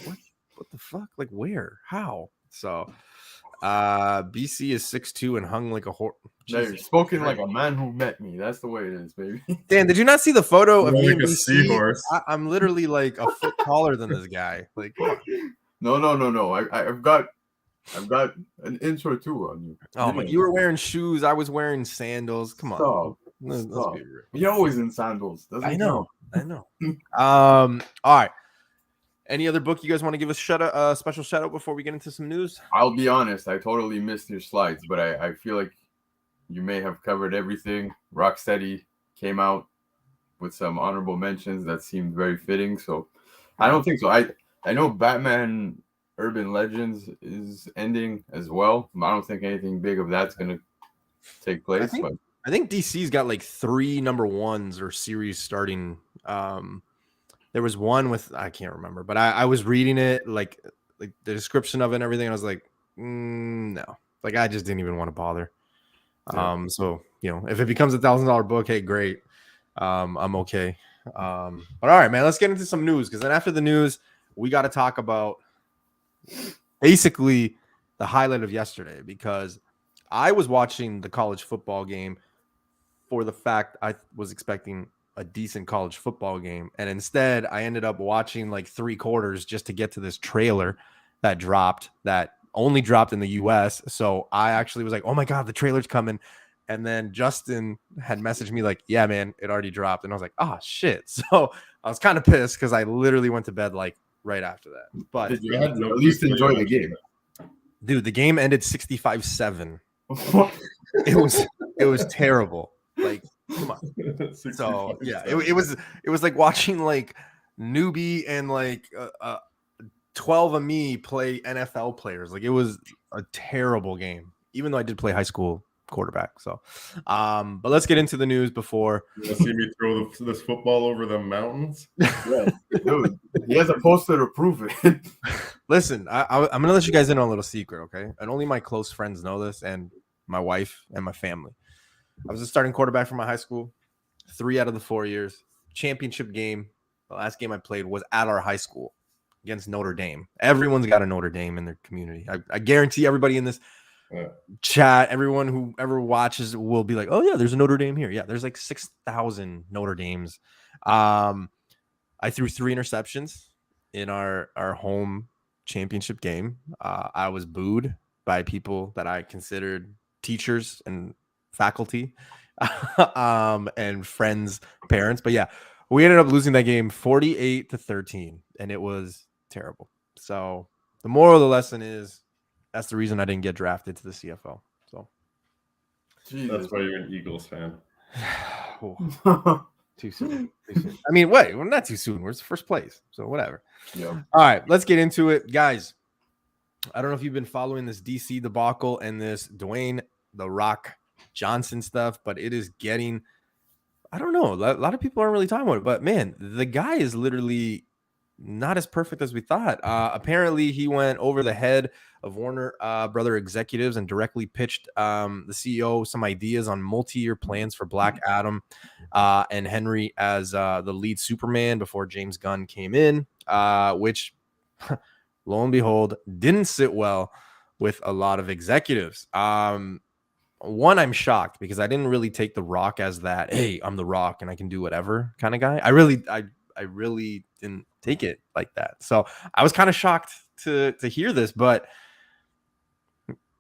what the fuck? Like where? How? So, BC is 6'2" and hung like a horse. You're spoken like a man who met me. That's the way it is, baby. Dan, did you not see the photo of me and a BC? seahorse. I'm literally like a foot taller than this guy. Like, come on. No. I've got an inch or two on you. Oh, but you were wearing shoes. I was wearing sandals. Come on. Stop. Let's be real. You're always in sandals. I know. All right. Any other book you guys want to give us special shout out before we get into some news? I'll be honest. I totally missed your slides, but I feel like you may have covered everything. Rocksteady came out with some honorable mentions that seemed very fitting. So I don't think so. I know Batman Urban Legends is ending as well. I don't think anything big of that's going to take place. I think DC's got like 3 number 1s or series starting. There was one with, I can't remember, but I was reading it, like the description of it and everything. And I was like, no, like I just didn't even want to bother. Yeah. So, if it becomes $1,000 book, hey, great. I'm okay. But all right, man, let's get into some news. Cause then after the news, we got to talk about basically the highlight of yesterday, because I was watching the college football game for the fact I was expecting a decent college football game. And instead I ended up watching like 3 quarters just to get to this trailer that only dropped in the US. So I actually was like, oh my God, the trailer's coming. And then Justin had messaged me like, yeah, man, it already dropped. And I was like, oh shit. So I was kind of pissed because I literally went to bed like right after that. But did you at least enjoy the game? Dude, the game ended 65-7. It was terrible. Like, come on. So yeah, it was like watching like Newbie and like 12 of me play NFL players. Like, it was a terrible game, even though I did play high school quarterback. So but let's get into the news before you see me throw this football over the mountains. Yeah, dude, he has a poster to prove it. Listen, I'm gonna let you guys in on a little secret, okay? And only my close friends know this, and my wife and my family. I was a starting quarterback for my high school 3 out of the 4 years. Championship game, the last game I played was at our high school against Notre Dame. Everyone's got a Notre Dame in their community. I guarantee everybody in this chat, everyone who ever watches will be like, oh yeah, there's a Notre Dame here. Yeah, there's like 6,000 Notre Dames. I threw 3 interceptions in our home championship game. I was booed by people that I considered teachers and faculty and friends, parents. But yeah, we ended up losing that game 48-13, and it was terrible. So the moral of the lesson is that's the reason I didn't get drafted to the CFL. So that's why you're an Eagles fan. Too soon. I mean, wait, we're not too soon. We're first place, so whatever. Yeah. All right, let's get into it, guys. I don't know if you've been following this DC debacle and this Dwayne The Rock Johnson stuff, but it is getting, I don't know, a lot of people aren't really talking about it, but man, the guy is literally not as perfect as we thought. Apparently he went over the head of Warner Brother executives and directly pitched the CEO some ideas on multi-year plans for Black Adam and Henry as the lead Superman before James Gunn came in, which lo and behold didn't sit well with a lot of executives. One, I'm shocked because I didn't really take The Rock as that, hey, I'm The Rock and I can do whatever kind of guy. I really didn't take it like that. So I was kind of shocked to hear this, but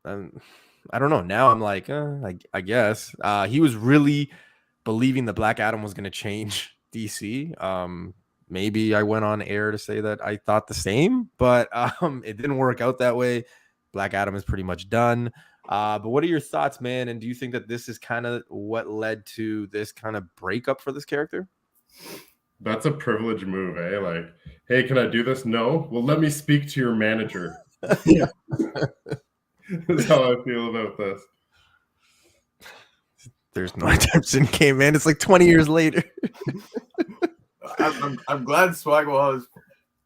I don't know. Now I'm like, I guess he was really believing that Black Adam was going to change DC. Maybe I went on air to say that I thought the same, but it didn't work out that way. Black Adam is pretty much done. But what are your thoughts, man? And do you think that this is kind of what led to this kind of breakup for this character? That's a privileged move, eh? Like, hey, can I do this? No? Well, let me speak to your manager. Yeah. That's how I feel about this. There's no attempts in game, man. It's like 20 years later. I'm glad Swaggle has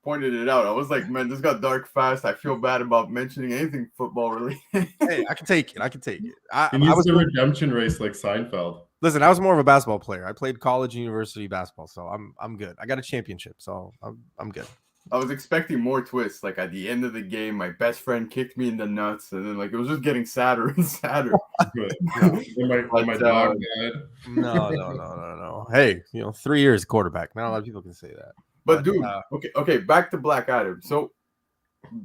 pointed it out. I was like, man, this got dark fast. I feel bad about mentioning anything football related. Hey, I can take it. He needs the redemption race like Seinfeld. Listen, I was more of a basketball player. I played college and university basketball, so I'm good. I got a championship, so I'm good. I was expecting more twists. Like at the end of the game, my best friend kicked me in the nuts, and then like it was just getting sadder and sadder. my dog died. No. Hey, 3 years quarterback. Not a lot of people can say that. But dude, okay, back to Black Adam. So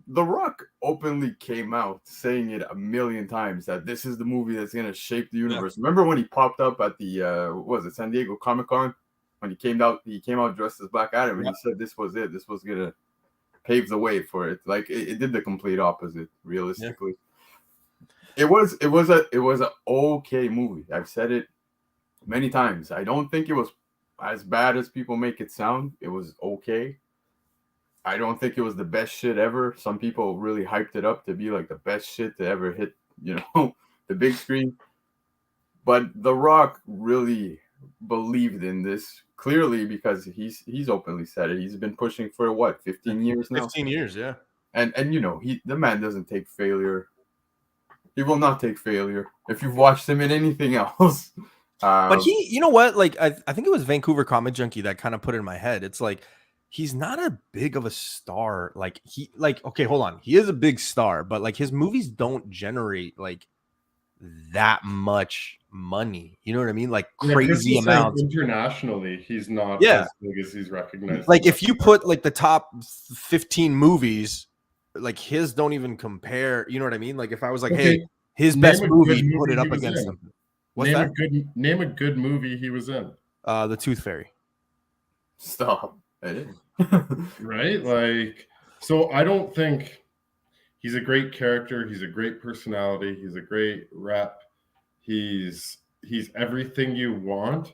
The Rock openly came out saying it a million times that this is the movie that's gonna shape the universe. Yeah. Remember when he popped up at the what was it, San Diego Comic-Con? When he came out dressed as Black Adam, and he said this was it. This was gonna pave the way for it. Like it did the complete opposite, realistically. Yeah. It was an okay movie. I've said it many times. I don't think it was as bad as people make it sound. It was okay. I don't think it was the best shit ever. Some people really hyped it up to be like the best shit to ever hit, the big screen. But The Rock really believed in this, clearly, because he's openly said it. He's been pushing for what, 15 years now? 15 years, yeah. And the man doesn't take failure. He will not take failure. If you've watched him in anything else. But he, you know what? Like I think it was Vancouver Comic Junkie that kind of put it in my head. It's like he's not a big of a star. Okay, hold on. He is a big star, but like his movies don't generate like that much money. You know what I mean? Like crazy amounts. Internationally, he's not as big as he's recognized. Like if you put like the top 15 movies, like his don't even compare. You know what I mean? Like if I was like, hey, his best movie, put it up against something. Name a good movie he was in. The Tooth Fairy. Stop. Right? Like, so I don't think he's a great character. He's a great personality. He's a great rep. He's everything you want.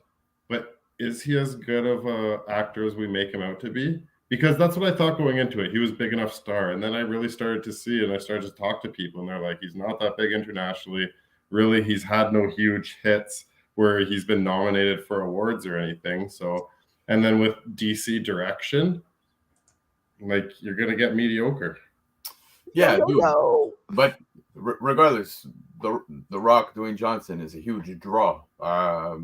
But is he as good of an actor as we make him out to be? Because that's what I thought going into it. He was a big enough star. And then I really started to see it. And I started to talk to people. And they're like, he's not that big internationally. Really, he's had no huge hits where he's been nominated for awards or anything. So, and then with DC direction, like you're gonna get mediocre. Yeah, dude. But regardless, the Rock, Dwayne Johnson is a huge draw.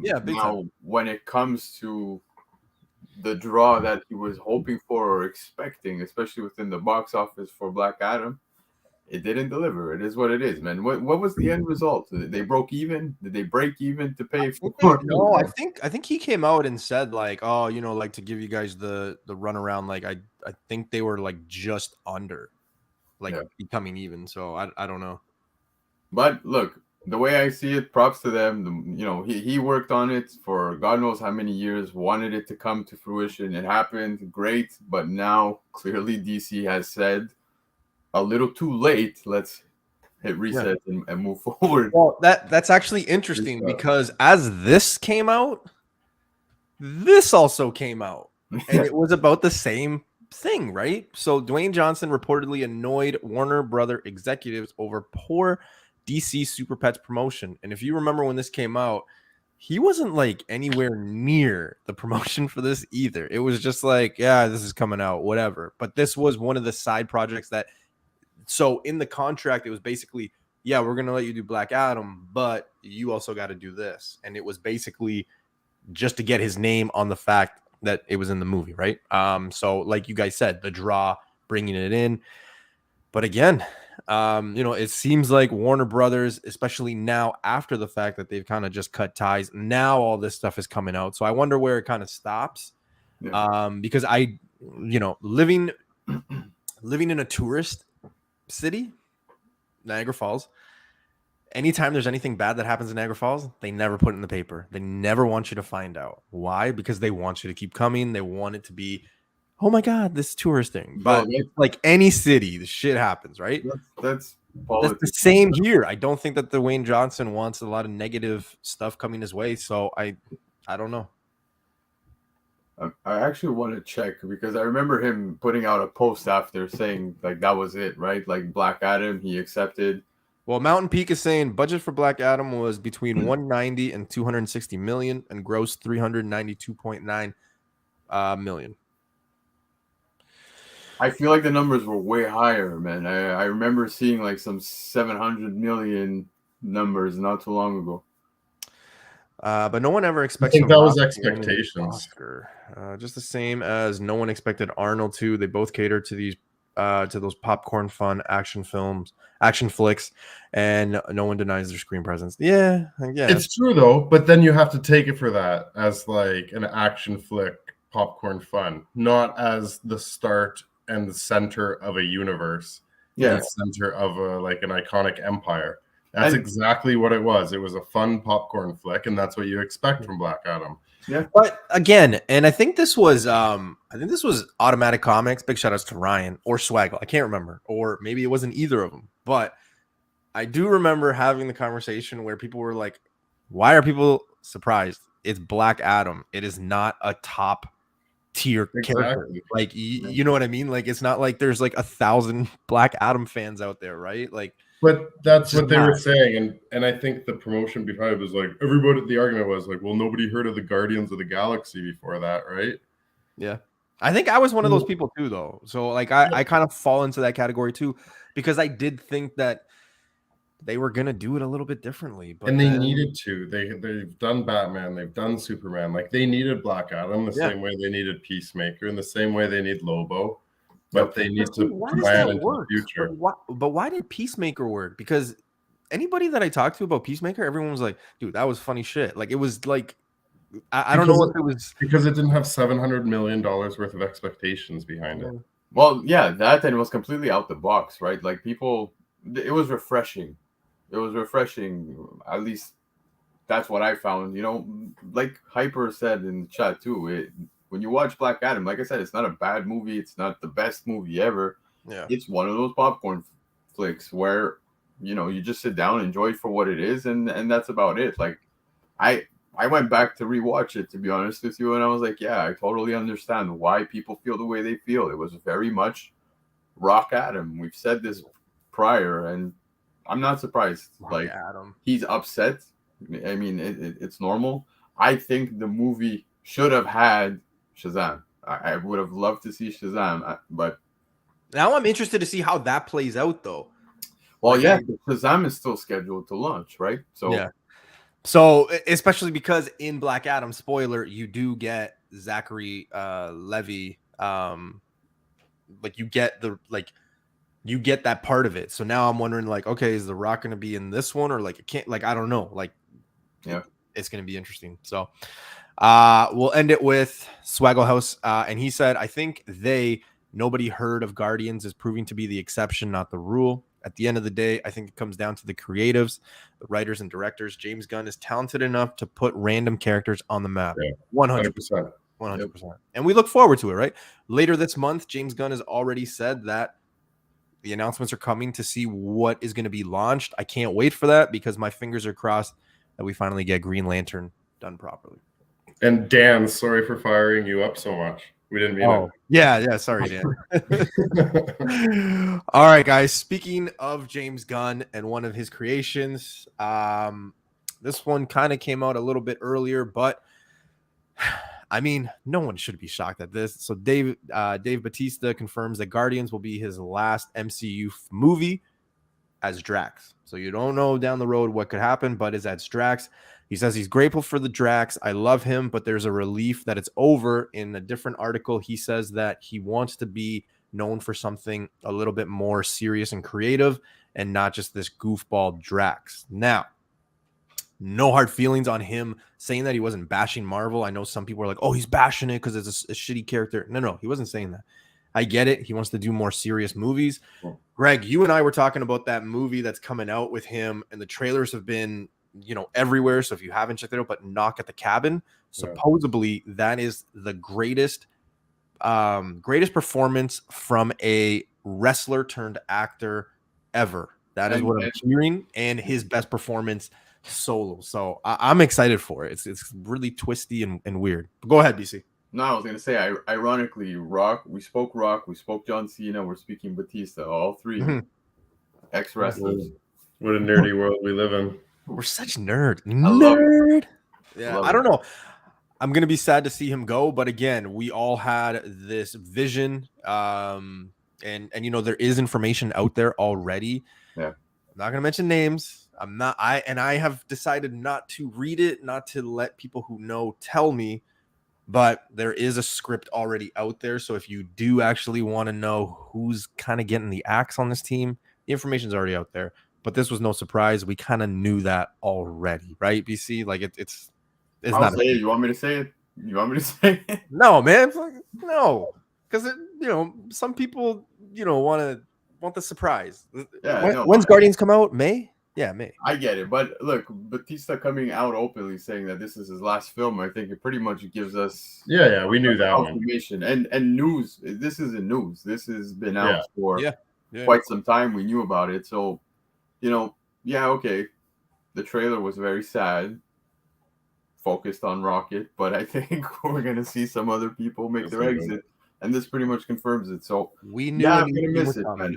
Big time. When it comes to the draw that he was hoping for or expecting, especially within the box office for Black Adam, it didn't deliver. It is what it is, man. What was the end result? They broke even? Did they break even to pay for? No, I think he came out and said like, oh, like to give you guys the runaround. Like I think they were like just under, becoming even. So I don't know. But look, the way I see it, props to them. He worked on it for God knows how many years, wanted it to come to fruition. It happened, great. But now clearly DC has said, a little too late. Let's hit reset and move forward. Well, that's actually interesting because as this came out, this also came out, and it was about the same thing, right? So Dwayne Johnson reportedly annoyed Warner Brother executives over poor DC Super Pets promotion. And if you remember when this came out, he wasn't like anywhere near the promotion for this either. It was just like, yeah, this is coming out, whatever. But this was one of the side projects that. So in the contract, it was basically, yeah, we're going to let you do Black Adam, but you also got to do this. And it was basically just to get his name on the fact that it was in the movie, right? So like you guys said, the draw, bringing it in. But again, it seems like Warner Brothers, especially now after the fact that they've kind of just cut ties, now all this stuff is coming out. So I wonder where it kind of stops. Yeah. Because living in a tourist city, Niagara Falls, anytime there's anything bad that happens in Niagara Falls, they never put it in the paper. They never want you to find out. Why? Because they want you to keep coming. They want it to be, oh my God, this tourist thing. But it's like any city, the shit happens, right? That's the same here. I don't think that Dwayne Johnson wants a lot of negative stuff coming his way. So I don't know. I actually want to check because I remember him putting out a post after saying like that was it, right? Like Black Adam, he accepted. Well, Mountain Peak is saying budget for Black Adam was between 190 and 260 million and grossed 392.9 million. I feel like the numbers were way higher, man. I remember seeing like some 700 million numbers not too long ago. But no one ever expects. I think that was expectations. Oscar. Just the same as no one expected Arnold to. They both cater to these to those popcorn fun action flicks, and no one denies their screen presence. Yeah. It's true though, but then you have to take it for that as like an action flick, popcorn fun, not as the start and the center of a universe, and the center of an iconic empire. That's exactly what it was. It was a fun popcorn flick, and that's what you expect from Black Adam. Yeah. But again, and I think this was Automatic Comics. Big shout outs to Ryan or Swaggle. I can't remember. Or maybe it wasn't either of them. But I do remember having the conversation where people were like, why are people surprised? It's Black Adam. It is not a top tier character. Like you know what I mean? Like it's not like there's like 1,000 Black Adam fans out there, right? Like, but that's what they were saying, and I think the promotion behind it was like everybody. The argument was like, well, nobody heard of the Guardians of the Galaxy before that, right? Yeah, I think I was one of those people too, though. So like I kind of fall into that category too, because I did think that they were gonna do it a little bit differently, but and they needed to. They've done Batman, they've done Superman. Like they needed Black Adam the same way they needed Peacemaker, in the same way they need Lobo. But they need to plan into the future. But why did Peacemaker work? Because anybody that I talked to about Peacemaker, everyone was like, dude, that was funny shit. Like, it was like, I don't know if it was. Because it didn't have $700 million worth of expectations behind it. Well, yeah, that then was completely out the box, right? Like, people, it was refreshing. It was refreshing. At least that's what I found. You know, like Hyper said in the chat, too, when you watch Black Adam, like I said, it's not a bad movie. It's not the best movie ever. Yeah. It's one of those popcorn flicks where, you know, you just sit down, enjoy it for what it is, and that's about it. Like, I went back to rewatch it, to be honest with you, and I was like, yeah, I totally understand why people feel the way they feel. It was very much Rock Adam. We've said this prior, and I'm not surprised. Like, Adam. He's upset. I mean, it's normal. I think the movie should have had Shazam. I would have loved to see Shazam, but now I'm interested to see how that plays out, though. Well, yeah, Shazam is still scheduled to launch, right? So yeah. So especially because in Black Adam, spoiler, you do get Zachary Levi, like you get that part of it. So now I'm wondering, like, okay, is The Rock going to be in this one, or like it can't? Like I don't know. Like, yeah, it's going to be interesting. So. We'll end it with Swaggle House. And he said, I think nobody heard of Guardians is proving to be the exception, not the rule. At the end of the day, I think it comes down to the creatives, the writers and directors. James Gunn is talented enough to put random characters on the map. 100%. 100%. And we look forward to it, right? Later this month, James Gunn has already said that the announcements are coming to see what is going to be launched. I can't wait for that because my fingers are crossed that we finally get Green Lantern done properly. And Dan, sorry for firing you up so much. We didn't mean it. Yeah. Sorry, Dan. All right, guys. Speaking of James Gunn and one of his creations, this one kind of came out a little bit earlier, but I mean, no one should be shocked at this. So Dave Bautista confirms that Guardians will be his last MCU movie as Drax. So you don't know down the road what could happen, but is as Drax. He says he's grateful for the Drax. I love him, but there's a relief that it's over. In a different article, he says that he wants to be known for something a little bit more serious and creative and not just this goofball Drax. Now, no hard feelings on him saying that he wasn't bashing Marvel. I know some people are like, oh, he's bashing it because it's a shitty character. No, he wasn't saying that. I get it. He wants to do more serious movies. Cool. Greg, you and I were talking about that movie that's coming out with him, and the trailers have been everywhere. So if you haven't checked it out, but Knock at the Cabin, supposedly that is the greatest performance from a wrestler turned actor ever. That is what I'm hearing, and his best performance solo. So I'm excited for it. It's really twisty and weird. But go ahead, BC. No, I was gonna say, ironically, we spoke John Cena, we're speaking Batista, all three ex-wrestlers. What a nerdy world we live in. We're such nerd. I Yeah, I don't know. I'm gonna be sad to see him go, but again, we all had this vision, and you know there is information out there already. Yeah, I'm not gonna mention names. I have decided not to read it, not to let people who know tell me, but there is a script already out there. So if you do actually want to know who's kind of getting the axe on this team, the information's already out there. But this was no surprise. We kind of knew that already, right? BC, like it's I'll not. say it. You want me to say it? You want me to say it? No, man, no, because some people want the surprise. Yeah, When's Guardians come out? May? Yeah, May. I get it, but look, Batista coming out openly saying that this is his last film, I think it pretty much gives us we knew that confirmation and news. This isn't news. This has been out for quite some time. We knew about it, so okay. The trailer was very sad, focused on Rocket, but I think we're gonna see some other people make their exit, and this pretty much confirms it. So we knew I'm gonna miss it, man.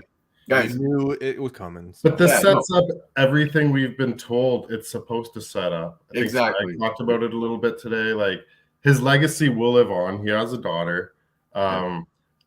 Guys, we knew it was coming. So. But this sets up everything we've been told it's supposed to set up. I think I talked about it a little bit today. Like his legacy will live on. He has a daughter.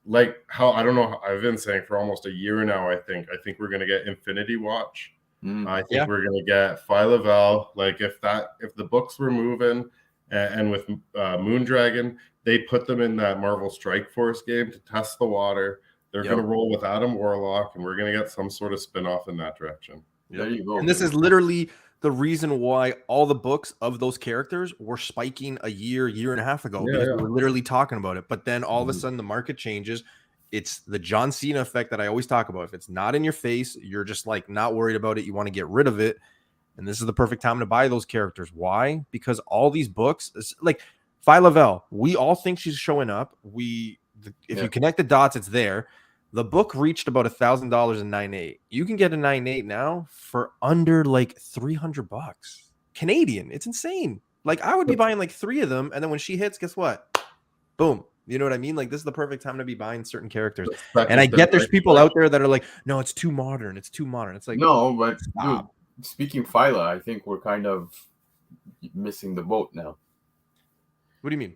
Like how I don't know. I've been saying for almost a year now. I think we're gonna get Infinity Watch. I think we're gonna get Phyla-Vell. Like if the books were moving, and with Moondragon, they put them in that Marvel Strike Force game to test the water. They're going to roll with Adam Warlock, and we're going to get some sort of spin-off in that direction. There you go. And this is literally the reason why all the books of those characters were spiking a year and a half ago. Because we were literally talking about it. But then all of a sudden the market changes. It's the John Cena effect that I always talk about. If it's not in your face, you're just like not worried about it. You want to get rid of it. And this is the perfect time to buy those characters. Why? Because all these books, like Phyla-Vell, we all think she's showing up. If you connect the dots, it's there. The book reached about $1,000 in 9.8. You can get a 9.8 now for under like $300 Canadian. It's insane. Like I would be buying like 3 of them, and then when she hits, guess what? Boom. You know what I mean? Like this is the perfect time to be buying certain characters. And I get there's people out there that are like, no, it's too modern. It's too modern. It's like no, but dude, speaking Phyla, I think we're kind of missing the boat now. What do you mean?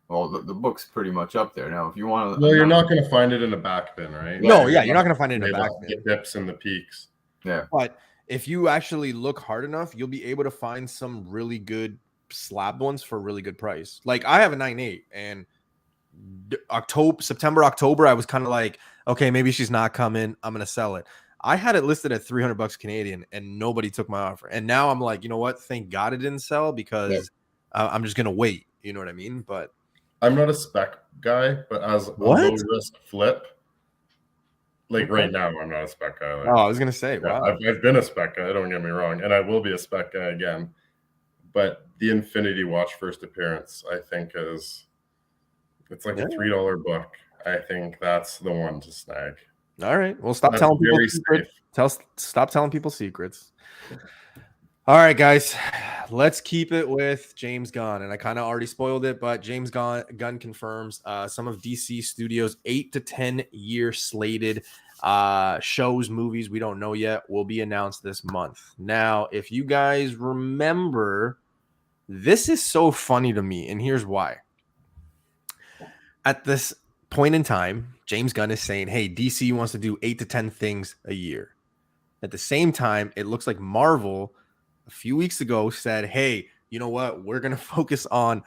Well, the book's pretty much up there now. If you want to, well, you're not going to find it in a back bin, right? No, you're not going to find it in a back bin. The dips and the peaks. Yeah, but if you actually look hard enough, you'll be able to find some really good slab ones for a really good price. Like I have a 9.8, and September, October, I was kind of like, okay, maybe she's not coming. I'm going to sell it. I had it listed at $300 Canadian, and nobody took my offer. And now I'm like, you know what? Thank God it didn't sell because I'm just going to wait. You know what I mean? But I'm not a spec guy, but as a low risk flip, like right now, I'm not a spec guy. Like, I was gonna say, wow, I've been a spec guy. Don't get me wrong, and I will be a spec guy again. But the Infinity Watch first appearance, I think, it's like a $3 book. I think that's the one to snag. All right, well, stop telling people secrets. Stop telling people secrets. All right, guys, let's keep it with James Gunn. And I kind of already spoiled it, but James Gunn confirms some of DC Studios' 8 to 10 year slated shows, movies we don't know yet will be announced this month. Now, if you guys remember, this is so funny to me, and here's why. At this point in time, James Gunn is saying, hey, DC wants to do 8 to 10 things a year. At the same time, it looks like Marvel a few weeks ago said, hey, you know what? We're going to focus on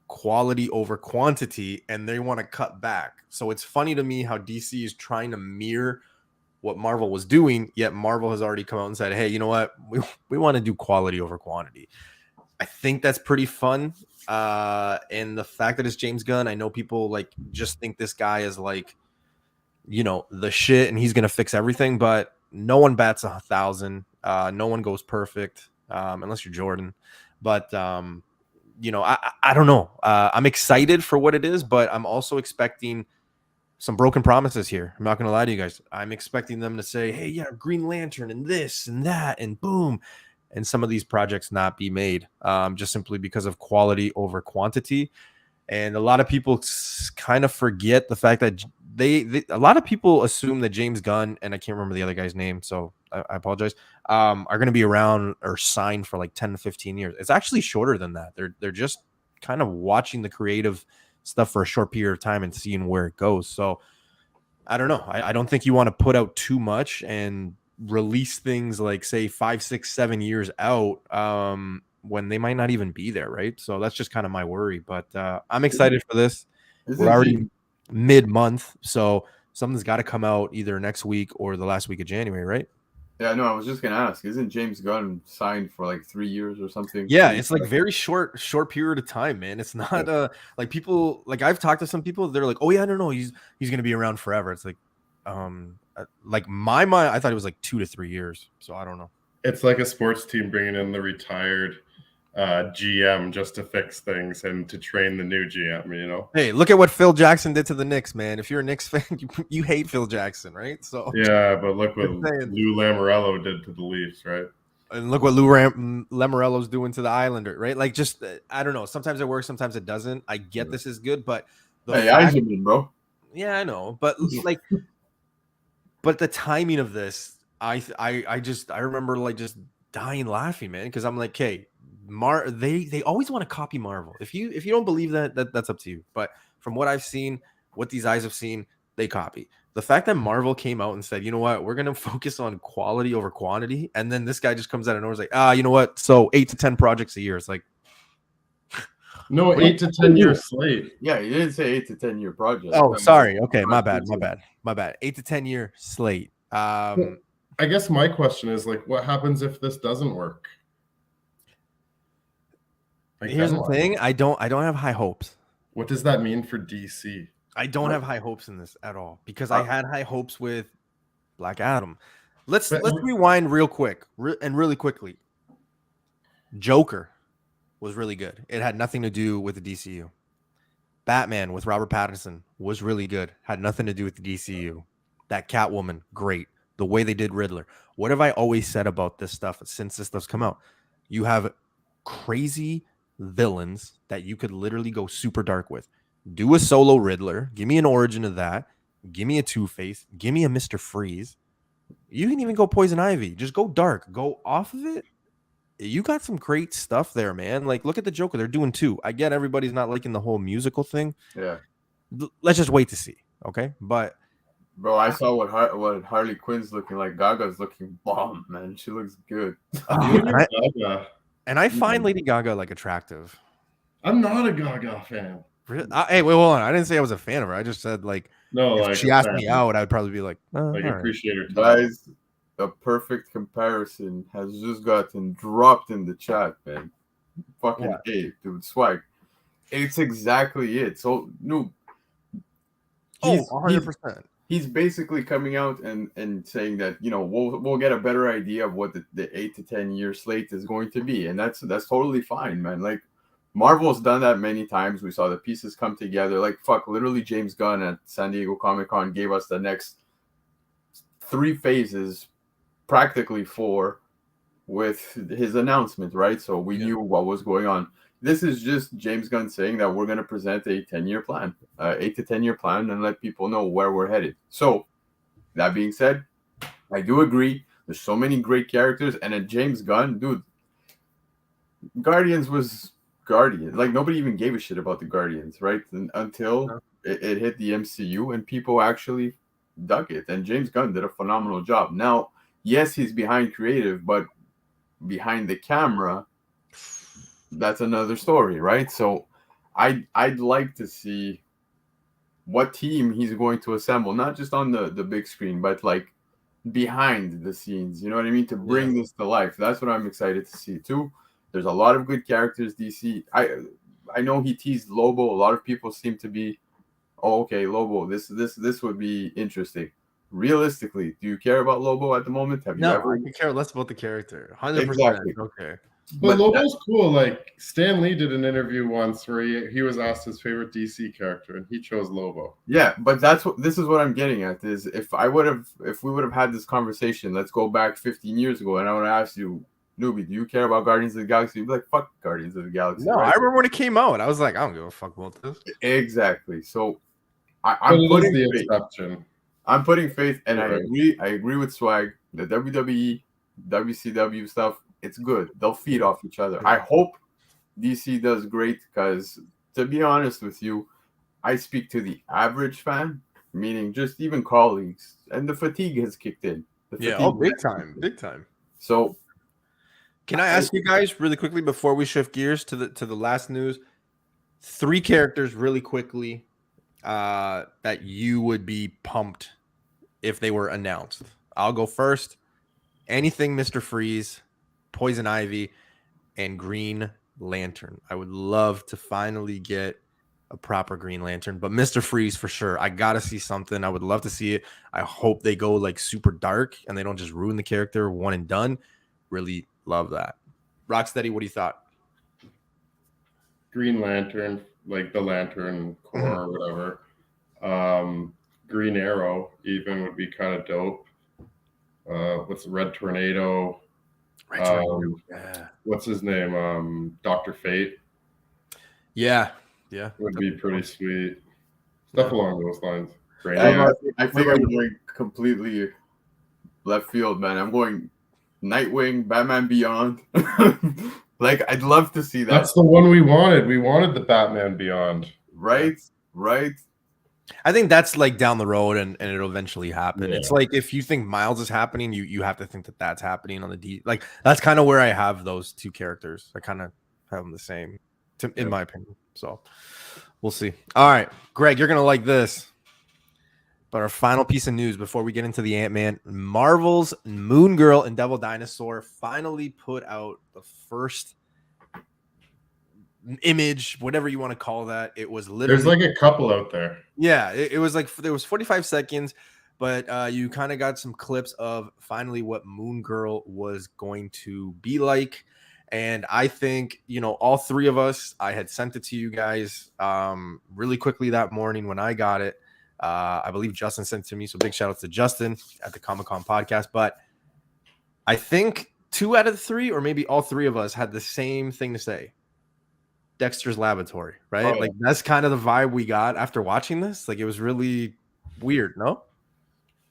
quality over quantity, and they want to cut back. So it's funny to me how DC is trying to mirror what Marvel was doing, yet Marvel has already come out and said, hey, you know what? We want to do quality over quantity. I think that's pretty fun. And the fact that it's James Gunn, I know people like just think this guy is like, the shit and he's going to fix everything, but no one bats 1,000. No one goes perfect. Unless you're Jordan, but I don't know. I'm excited for what it is, but I'm also expecting some broken promises here. I'm not going to lie to you guys. I'm expecting them to say, hey, yeah, Green Lantern and this and that and boom. And some of these projects not be made just simply because of quality over quantity. And a lot of people kind of forget the fact that a lot of people assume that James Gunn, and I can't remember the other guy's name, so I apologize, are going to be around or signed for like 10 to 15 years. It's actually shorter than that. They're just kind of watching the creative stuff for a short period of time and seeing where it goes. So I don't know. I don't think you want to put out too much and release things like, say, 5, 6, 7 years out when they might not even be there, right? So that's just kind of my worry. But I'm excited for this. We're already mid-month, so something's got to come out either next week or the last week of January, right? Yeah, no, I was just gonna ask. Isn't James Gunn signed for like 3 years or something? Yeah, it's like very short period of time, man. It's not like people, like I've talked to some people, they're like, oh yeah, no, he's gonna be around forever. It's like my mind, I thought it was like 2 to 3 years. So I don't know. It's like a sports team bringing in the retired GM just to fix things and to train the new GM, you know. Hey, look at what Phil Jackson did to the Knicks, man. If you're a Knicks fan, you hate Phil Jackson, right? So yeah, but look what Lou Lamoriello did to the Leafs, right? And look what Lou Lamoriello's doing to the Islander, right? Like, just I don't know. Sometimes it works, sometimes it doesn't. I get this is good, but bro. Yeah, I know, but like, but the timing of this, I remember like just dying laughing, man, because I'm like, hey. They always want to copy Marvel. If you don't believe that's up to you. But from what I've seen, what these eyes have seen, they copy. The fact that Marvel came out and said, you know what, we're gonna focus on quality over quantity, and then this guy just comes out of nowhere and is like, you know what? So 8 to 10 projects a year. It's like no 8 to 10 year slate. Yeah, you didn't say 8 to 10 year project. Oh, sorry. Okay, my bad. 8 to 10 year slate. I guess my question is like, what happens if this doesn't work? Like, here's the thing. I don't have high hopes. What does that mean for DC? I don't have high hopes in this at all because I had high hopes with Black Adam. Let's rewind real quick and really quickly. Joker was really good. It had nothing to do with the DCU. Batman with Robert Pattinson was really good. Had nothing to do with the DCU. That Catwoman, great. The way they did Riddler. What have I always said about this stuff since this stuff's come out? You have crazy villains that you could literally go super dark with. Do a solo Riddler. Give me an origin of that. Give me a Two-Face. Give me a Mr. Freeze. You can even go Poison Ivy. Just go dark. Go off of it. You got some great stuff there, man. Like, look at the Joker. They're doing 2. I get everybody's not liking the whole musical thing. Yeah. Let's just wait to see. Okay? But bro, I saw what Harley Quinn's looking like. Gaga's looking bomb, man. She looks good. And I find Lady Gaga like attractive. I'm not a Gaga fan. Hey, wait, hold on. I didn't say I was a fan of her. I just said like, no, if she asked me out, I'd probably be like, appreciate her. Guys, a perfect comparison has just gotten dropped in the chat, man. Fucking A, dude, swag. It's exactly it. So no, 100%. He's basically coming out and saying that, you know, we'll get a better idea of what the 8 to 10 year slate is going to be, and that's totally fine, man. Like, Marvel's done that many times. We saw the pieces come together. Like, literally James Gunn at San Diego Comic-Con gave us the next 3 phases, practically 4, with his announcement, right? So we knew what was going on. This is just James Gunn saying that we're going to present a 10-year plan, 8 to 10 year plan, and let people know where we're headed. So that being said, I do agree. There's so many great characters, and at James Gunn, dude, Guardians was Guardians. Like, nobody even gave a shit about the Guardians, right? Until it hit the MCU and people actually dug it. And James Gunn did a phenomenal job. Now, yes, he's behind creative, but behind the camera, that's another story, right? So I'd like to see what team he's going to assemble, not just on the big screen, but like behind the scenes, you know what I mean? To bring this to life. That's what I'm excited to see too. There's a lot of good characters, DC. I know he teased Lobo. A lot of people seem to be, oh, okay, Lobo, this would be interesting. Realistically, do you care about Lobo at the moment? Have you ever? I care less about the character. 100%. Exactly. Okay. But Lobo's cool. Like, Stan Lee did an interview once where he was asked his favorite DC character, and he chose Lobo. Yeah, but this is what I'm getting at. Is if we would have had this conversation, let's go back 15 years ago, and I would have asked you, Newbie, do you care about Guardians of the Galaxy? You'd be like, fuck Guardians of the Galaxy. No, right? I remember when it came out. I was like, I don't give a fuck about this. Exactly. So I'm putting the exception. I'm putting faith, and I agree with Swag. The WWE, WCW stuff, it's good. They'll feed off each other. I hope DC does great because, to be honest with you, I speak to the average fan, meaning just even colleagues, and the fatigue has kicked in. Big time, big time. So, can I ask you guys really quickly before we shift gears to the last news? 3 characters really quickly that you would be pumped if they were announced. I'll go first. Anything Mr. Freeze, Poison Ivy, and Green Lantern. I would love to finally get a proper Green Lantern, but Mr. Freeze for sure. I gotta see something. I would love to see it. I hope they go like super dark and they don't just ruin the character one and done. Really love that. Rocksteady, what do you thought? Green Lantern, like the Lantern Corps or whatever. Green Arrow even would be kind of dope. What's Red Tornado? Yeah. What's his name? Dr. Fate. Yeah. Would be pretty sweet. Stuff along those lines. I think I'm going completely left field, man. I'm going Nightwing, Batman Beyond. Like, I'd love to see that. That's the one we wanted. We wanted the Batman Beyond. Right. I think that's like down the road and it'll eventually happen. Yeah. It's like if you think Miles is happening, you have to think that that's happening on the D. Like that's kind of where I have those 2 characters. I kind of have them the same, in my opinion. So we'll see. All right, Greg, you're gonna like this. But our final piece of news before we get into the Ant-Man, Marvel's Moon Girl and Devil Dinosaur finally put out the first image, whatever you want to call that. It was literally there's like a couple out there. Yeah, it was like there was 45 seconds, but you kind of got some clips of finally what Moon Girl was going to be like. And I think, all 3 of us, I had sent it to you guys really quickly that morning when I got it. I believe Justin sent it to me, so big shout out to Justin at the Comic-Con podcast. But I think 2 out of the 3, or maybe all 3 of us, had the same thing to say. Dexter's Laboratory, right? Oh, yeah. Like that's kind of the vibe we got after watching this. Like it was really weird, no?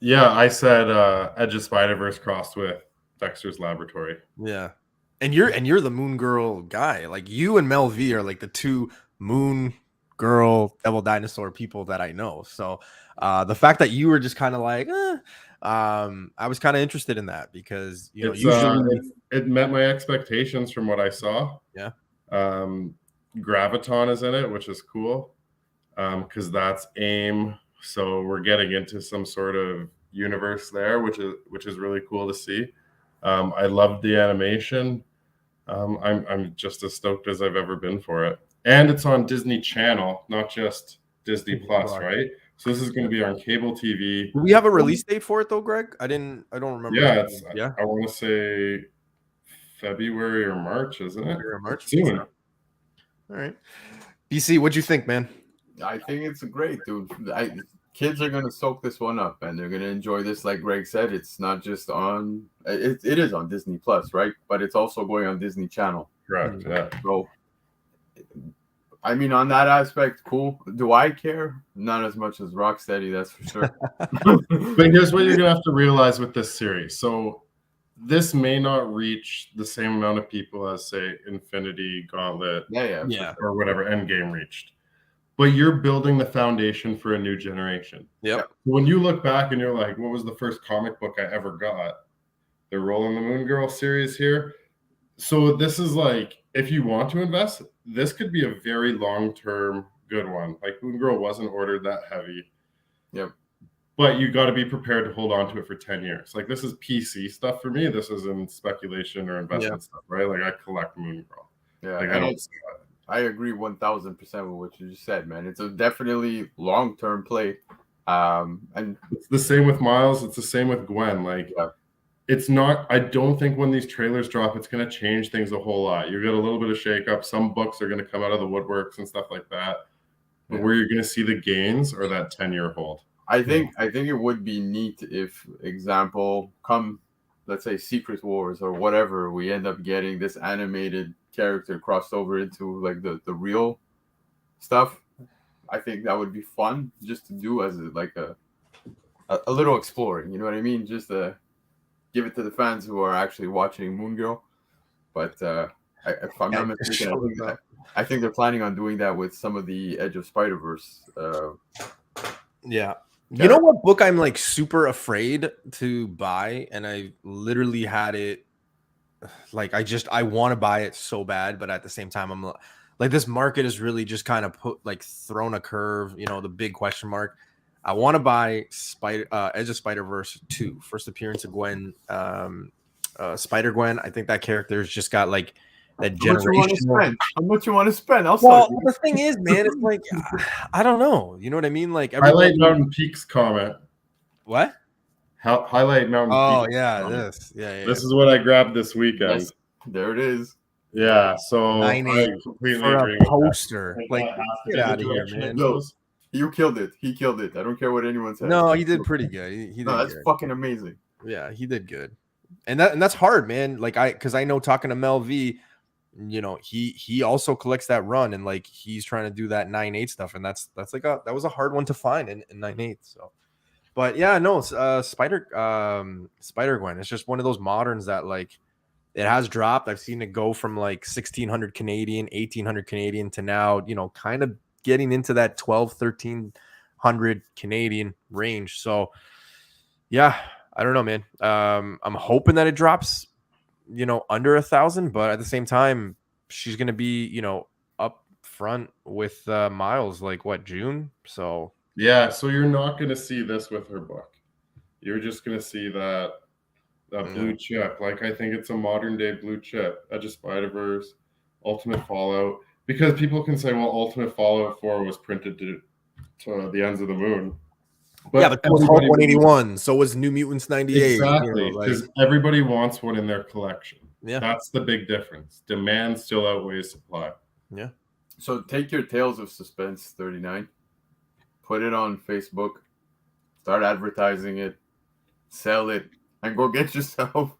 Yeah, I said Edge of Spider-Verse crossed with Dexter's Laboratory. Yeah. And you're the Moon Girl guy. Like you and Mel V are like the 2 Moon Girl Devil Dinosaur people that I know. So the fact that you were just kind of like, I was kind of interested in that because usually it met my expectations from what I saw. Yeah. Graviton is in it, which is cool because that's AIM. So we're getting into some sort of universe there, which is really cool to see. I loved the animation. I'm just as stoked as I've ever been for it, and it's on Disney Channel, not just Disney Plus, right? So this is going to be on cable TV. Do we have a release date for it though, Greg? I don't remember. Yeah, I want to say February or March, isn't it? February or March. Soon. All right. BC, what'd you think, man? I think it's great, dude. Kids are going to soak this one up and they're going to enjoy this. Like Greg said, it's not just on, it is on Disney Plus, right? But it's also going on Disney Channel. Correct, yeah. So, I mean, on that aspect, cool. Do I care? Not as much as Rocksteady, that's for sure. But here's what you're going to have to realize with this series. So, this may not reach the same amount of people as, say, Infinity Gauntlet or whatever Endgame reached. But you're building the foundation for a new generation. Yep. When you look back and you're like, what was the first comic book I ever got? They're rolling the Moon Girl series here. So this is like, if you want to invest, this could be a very long-term good one. Like Moon Girl wasn't ordered that heavy. Yep. But you got to be prepared to hold on to it for 10 years. Like this is PC stuff for me. This isn't speculation or investment stuff, right? Like I collect Moon Girl. Yeah. Like I agree 1000% with what you just said, man. It's a definitely long-term play. And it's the same with Miles. It's the same with Gwen. Like it's not, I don't think when these trailers drop, it's going to change things a whole lot. You get a little bit of shake up. Some books are going to come out of the woodworks and stuff like that. But where you're going to see the gains are that 10-year hold. I think it would be neat if, example, come, let's say, Secret Wars or whatever, we end up getting this animated character crossed over into like the real stuff. I think that would be fun just to do as like a little exploring. You know what I mean? Just to give it to the fans who are actually watching Moon Girl. But If I'm not mistaken, I think they're planning on doing that with some of the Edge of Spider-Verse. Yeah. You know what book I'm like super afraid to buy, and I literally had it like I want to buy it so bad, but at the same time I'm like, this market is really just kind of thrown a curve, you know, the big question mark. I want to buy Edge of Spider-Verse 2, first appearance of Gwen, Spider-Gwen. I think that character's just got like that generational. How much you want to spend? The thing is, man, it's like I don't know. You know what I mean? Like Highlight Mountain Peaks comment. What? Highlight Mountain Peaks. Oh yeah, comment. Yeah. This is what I grabbed this weekend. Yes, there it is. Yeah, so I completely agree with poster. Like, get out of here, man. No, you killed it. He killed it. I don't care what anyone says. No, he did pretty good. He did that's good. Fucking amazing. Yeah, he did good. And that's hard, man. Like because I know talking to Mel V, you know, he also collects that run, and like he's trying to do that 9/8 stuff, and that's like that was a hard one to find in 9/8. So, but yeah, no, Spider-Gwen. It's just one of those moderns that like it has dropped. I've seen it go from like 1,600 Canadian, 1,800 Canadian to now, you know, kind of getting into that 1,200-1,300 Canadian range. So, yeah, I don't know, man. I'm hoping that it drops, you know, under 1,000, but at the same time, she's going to be, you know, up front with Miles, like what, June? So yeah, so you're not going to see this with her book. You're just going to see that blue chip. Like, I think it's a modern day blue chip. Edge of Spider-Verse, Ultimate Fallout, because people can say, well, Ultimate Fallout 4 was printed to the ends of the moon. But yeah, but that was Hulk 181. So was New Mutants 98. Exactly, because everybody wants one in their collection. Yeah, that's the big difference. Demand still outweighs supply. Yeah. So take your Tales of Suspense 39, put it on Facebook, start advertising it, sell it, and go get yourself.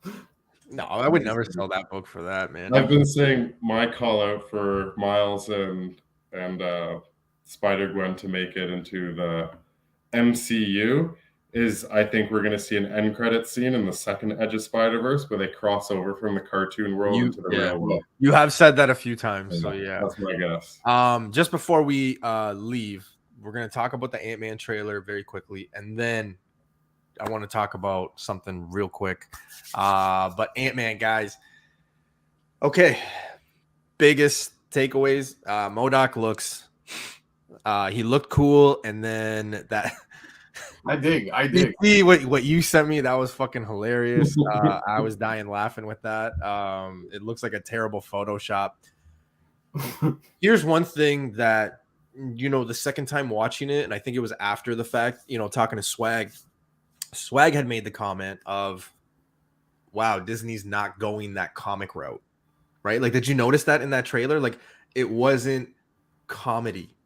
No, I would never sell that book for that, man. I've been saying my call out for Miles and Spider-Gwen to make it into the MCU is I think we're going to see an end credit scene in the second Edge of Spider-Verse where they cross over from the cartoon world into the real world. You have said that a few times, so yeah. That's my guess. Just before we leave, we're going to talk about the Ant-Man trailer very quickly, and then I want to talk about something real quick. But Ant-Man, guys. Okay. Biggest takeaways. MODOK looks he looked cool, and then that I dig. See what you sent me, that was fucking hilarious. I was dying laughing with that. It looks like a terrible Photoshop. Here's one thing that, you know, the second time watching it, and I think it was after the fact, you know, talking to Swag had made the comment of, wow, Disney's not going that comic route, right? Like, did you notice that in that trailer? Like, it wasn't comedy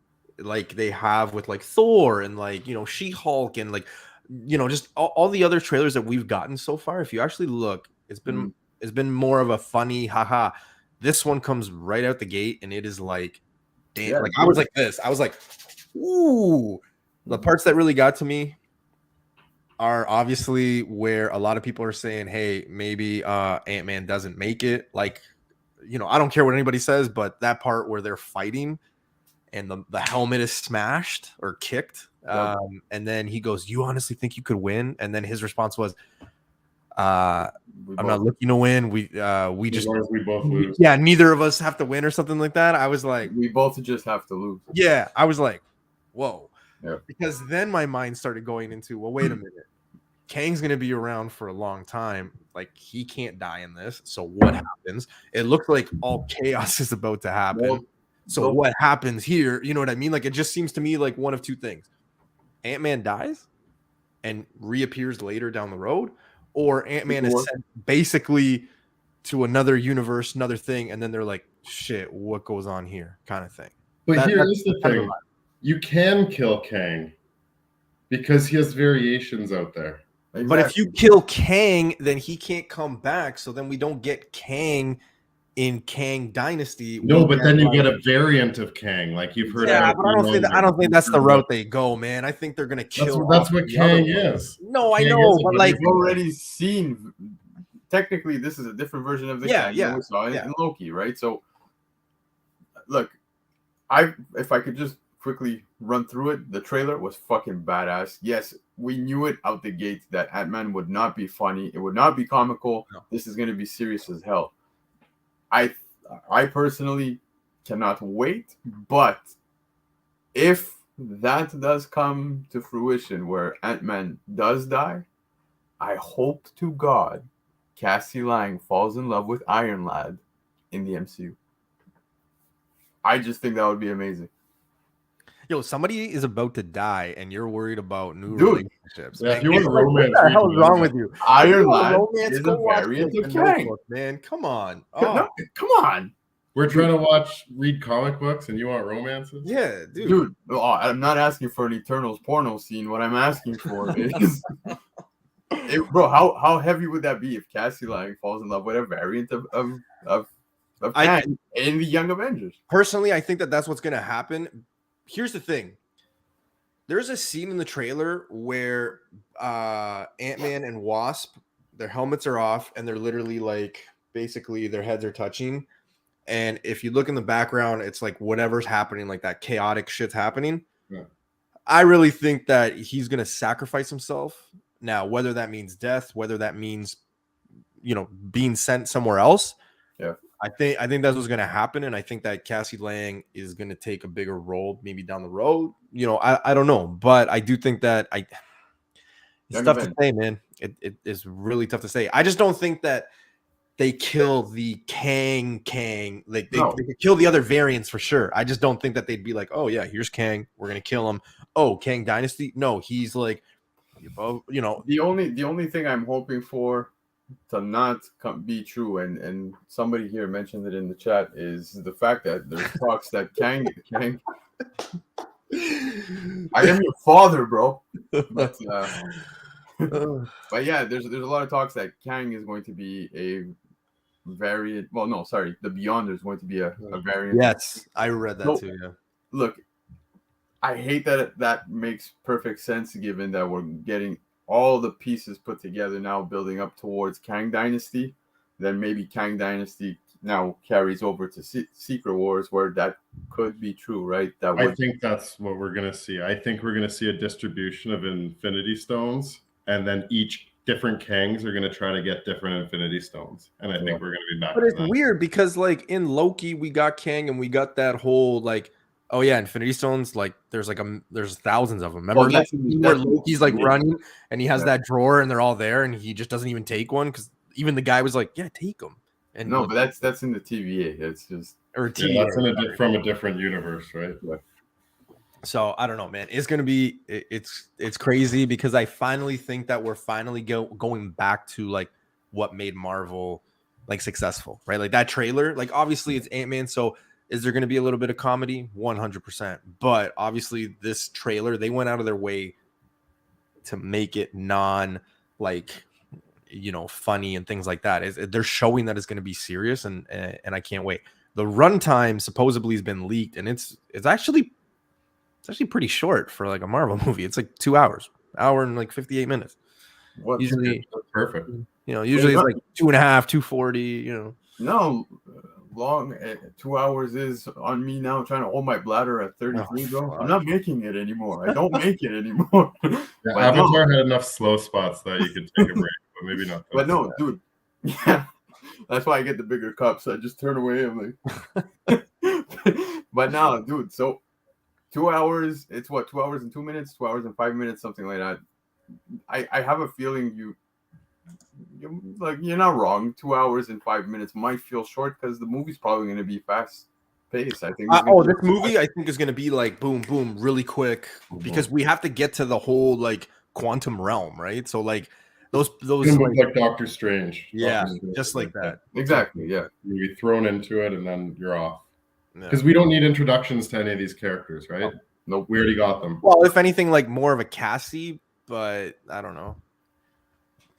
like they have with like Thor and like, you know, She-Hulk and like, you know, just all the other trailers that we've gotten so far. If you actually look, it's been more of a funny haha. This one comes right out the gate and it is like, damn, yeah, like I was like this. I was like, ooh. The parts that really got to me are obviously where a lot of people are saying, hey, maybe Ant-Man doesn't make it. Like, you know, I don't care what anybody says, but that part where they're fighting and the helmet is smashed or kicked. And then he goes, you honestly think you could win? And then his response was, I'm not looking to win. We both lose. Yeah, neither of us have to win or something like that. I was like, we both just have to lose. Yeah, I was like, whoa. Yeah. Because then my mind started going into, well, wait a minute. Kang's going to be around for a long time. Like, he can't die in this. So what happens? It looks like all chaos is about to happen. Well, so what happens here? You know what I mean? Like, it just seems to me like one of two things. Ant-Man dies and reappears later down the road, or Ant-Man is sent basically to another universe, another thing, and then they're like, shit, what goes on here? Kind of thing. But here's the thing. You can kill Kang because he has variations out there. Exactly. But if you kill Kang, then he can't come back. So then we don't get Kang in Kang Dynasty. No, but then you get a variant of Kang, like you've heard. Yeah, but I don't think that's the route they go, man. I think they're gonna kill. That's what Kang is. No, I know, but like we've already seen technically this is a different version of the Kang that we saw in Loki, right? So, look, if I could just quickly run through it, the trailer was fucking badass. Yes, we knew it out the gate that Ant-Man would not be funny. It would not be comical. No. This is going to be serious as hell. I personally cannot wait, but if that does come to fruition where Ant-Man does die, I hope to God Cassie Lang falls in love with Iron Lad in the MCU. I just think that would be amazing. Yo, somebody is about to die, and you're worried about new relationships. Yeah, if you want romance, what the hell is wrong with you? Iron Lad is a variant of Kang. Man, come on. No, come on. We're trying to read comic books, and you want romances? Yeah, dude. I'm not asking for an Eternals porno scene. What I'm asking for is, bro, how heavy would that be if Cassie Lang falls in love with a variant of Kang in the Young Avengers? Personally, I think that's what's gonna happen. Here's the thing. There's a scene in the trailer where Ant-Man and Wasp, their helmets are off, and they're literally like, basically their heads are touching. And if you look in the background, it's like whatever's happening, like that chaotic shit's happening. Yeah. I really think that he's going to sacrifice himself. Now, whether that means death, whether that means, being sent somewhere else. Yeah. I think that's what's going to happen. And I think that Cassie Lang is going to take a bigger role maybe down the road. I don't know, but I do think that it's tough to say, man. It is really tough to say. I just don't think that they kill the Kang. Like they could kill the other variants for sure. I just don't think that they'd be like, oh yeah, here's Kang, we're gonna kill him. Oh, Kang Dynasty. No, he's like, The only thing I'm hoping for to not be true, and somebody here mentioned it in the chat, is the fact that there's talks that Kang. I am your father, bro. But yeah, there's a lot of talks that Kang is going to be a variant. Well, no, sorry, the Beyonder is going to be a variant. Yes, I read that too. Yeah. Look, I hate that makes perfect sense given that we're getting all the pieces put together now, building up towards Kang Dynasty. Then maybe Kang Dynasty now carries over to Secret Wars, where that could be true, right? I think that's what we're going to see. I think we're going to see a distribution of Infinity Stones, and then each different Kangs are going to try to get different Infinity Stones. And I think we're going to be back. But it's weird because, like, in Loki, we got Kang, and we got that whole, like, oh yeah, Infinity Stones, like there's thousands of them. Remember that scene where Loki's like running and he has that drawer and they're all there and he just doesn't even take one because even the guy was like, yeah, take them. And no, but that's in the TVA. It's just that's from a different universe, right? Yeah. So I don't know, man. It's gonna be it's crazy because I finally think that we're finally going back to like what made Marvel like successful, right? Like that trailer, like obviously it's Ant-Man, so is there going to be a little bit of comedy? 100%. But obviously this trailer, they went out of their way to make it funny and things like that. They're showing that it's going to be serious, and I can't wait. The runtime supposedly has been leaked, and it's actually pretty short for like a Marvel movie. It's like 2 hours, hour and like 58 minutes. Usually perfect. Usually it's like 2.5, 240. No. Long 2 hours is on me now trying to hold my bladder at 33, bro. I'm not making it anymore. I don't make it anymore. Yeah, Avatar had enough slow spots that you could take a break, but maybe not. But no, dude. Yeah, that's why I get the bigger cups. I just turn away. I'm like, but now, dude. So 2 hours. It's what, 2 hours and 2 minutes, 2 hours and 5 minutes, something like that. I have a feeling you're not wrong. 2 hours and 5 minutes might feel short because the movie's probably going to be fast paced. I think. This movie I think is going to be like boom, boom, really quick because we have to get to the whole like quantum realm, right? So like those like Doctor Strange. Yeah, just like that. Exactly. Yeah, you'll be thrown into it and then you're off because we don't need introductions to any of these characters, right? Nope, we already got them. Well, if anything, like more of a Cassie, but I don't know.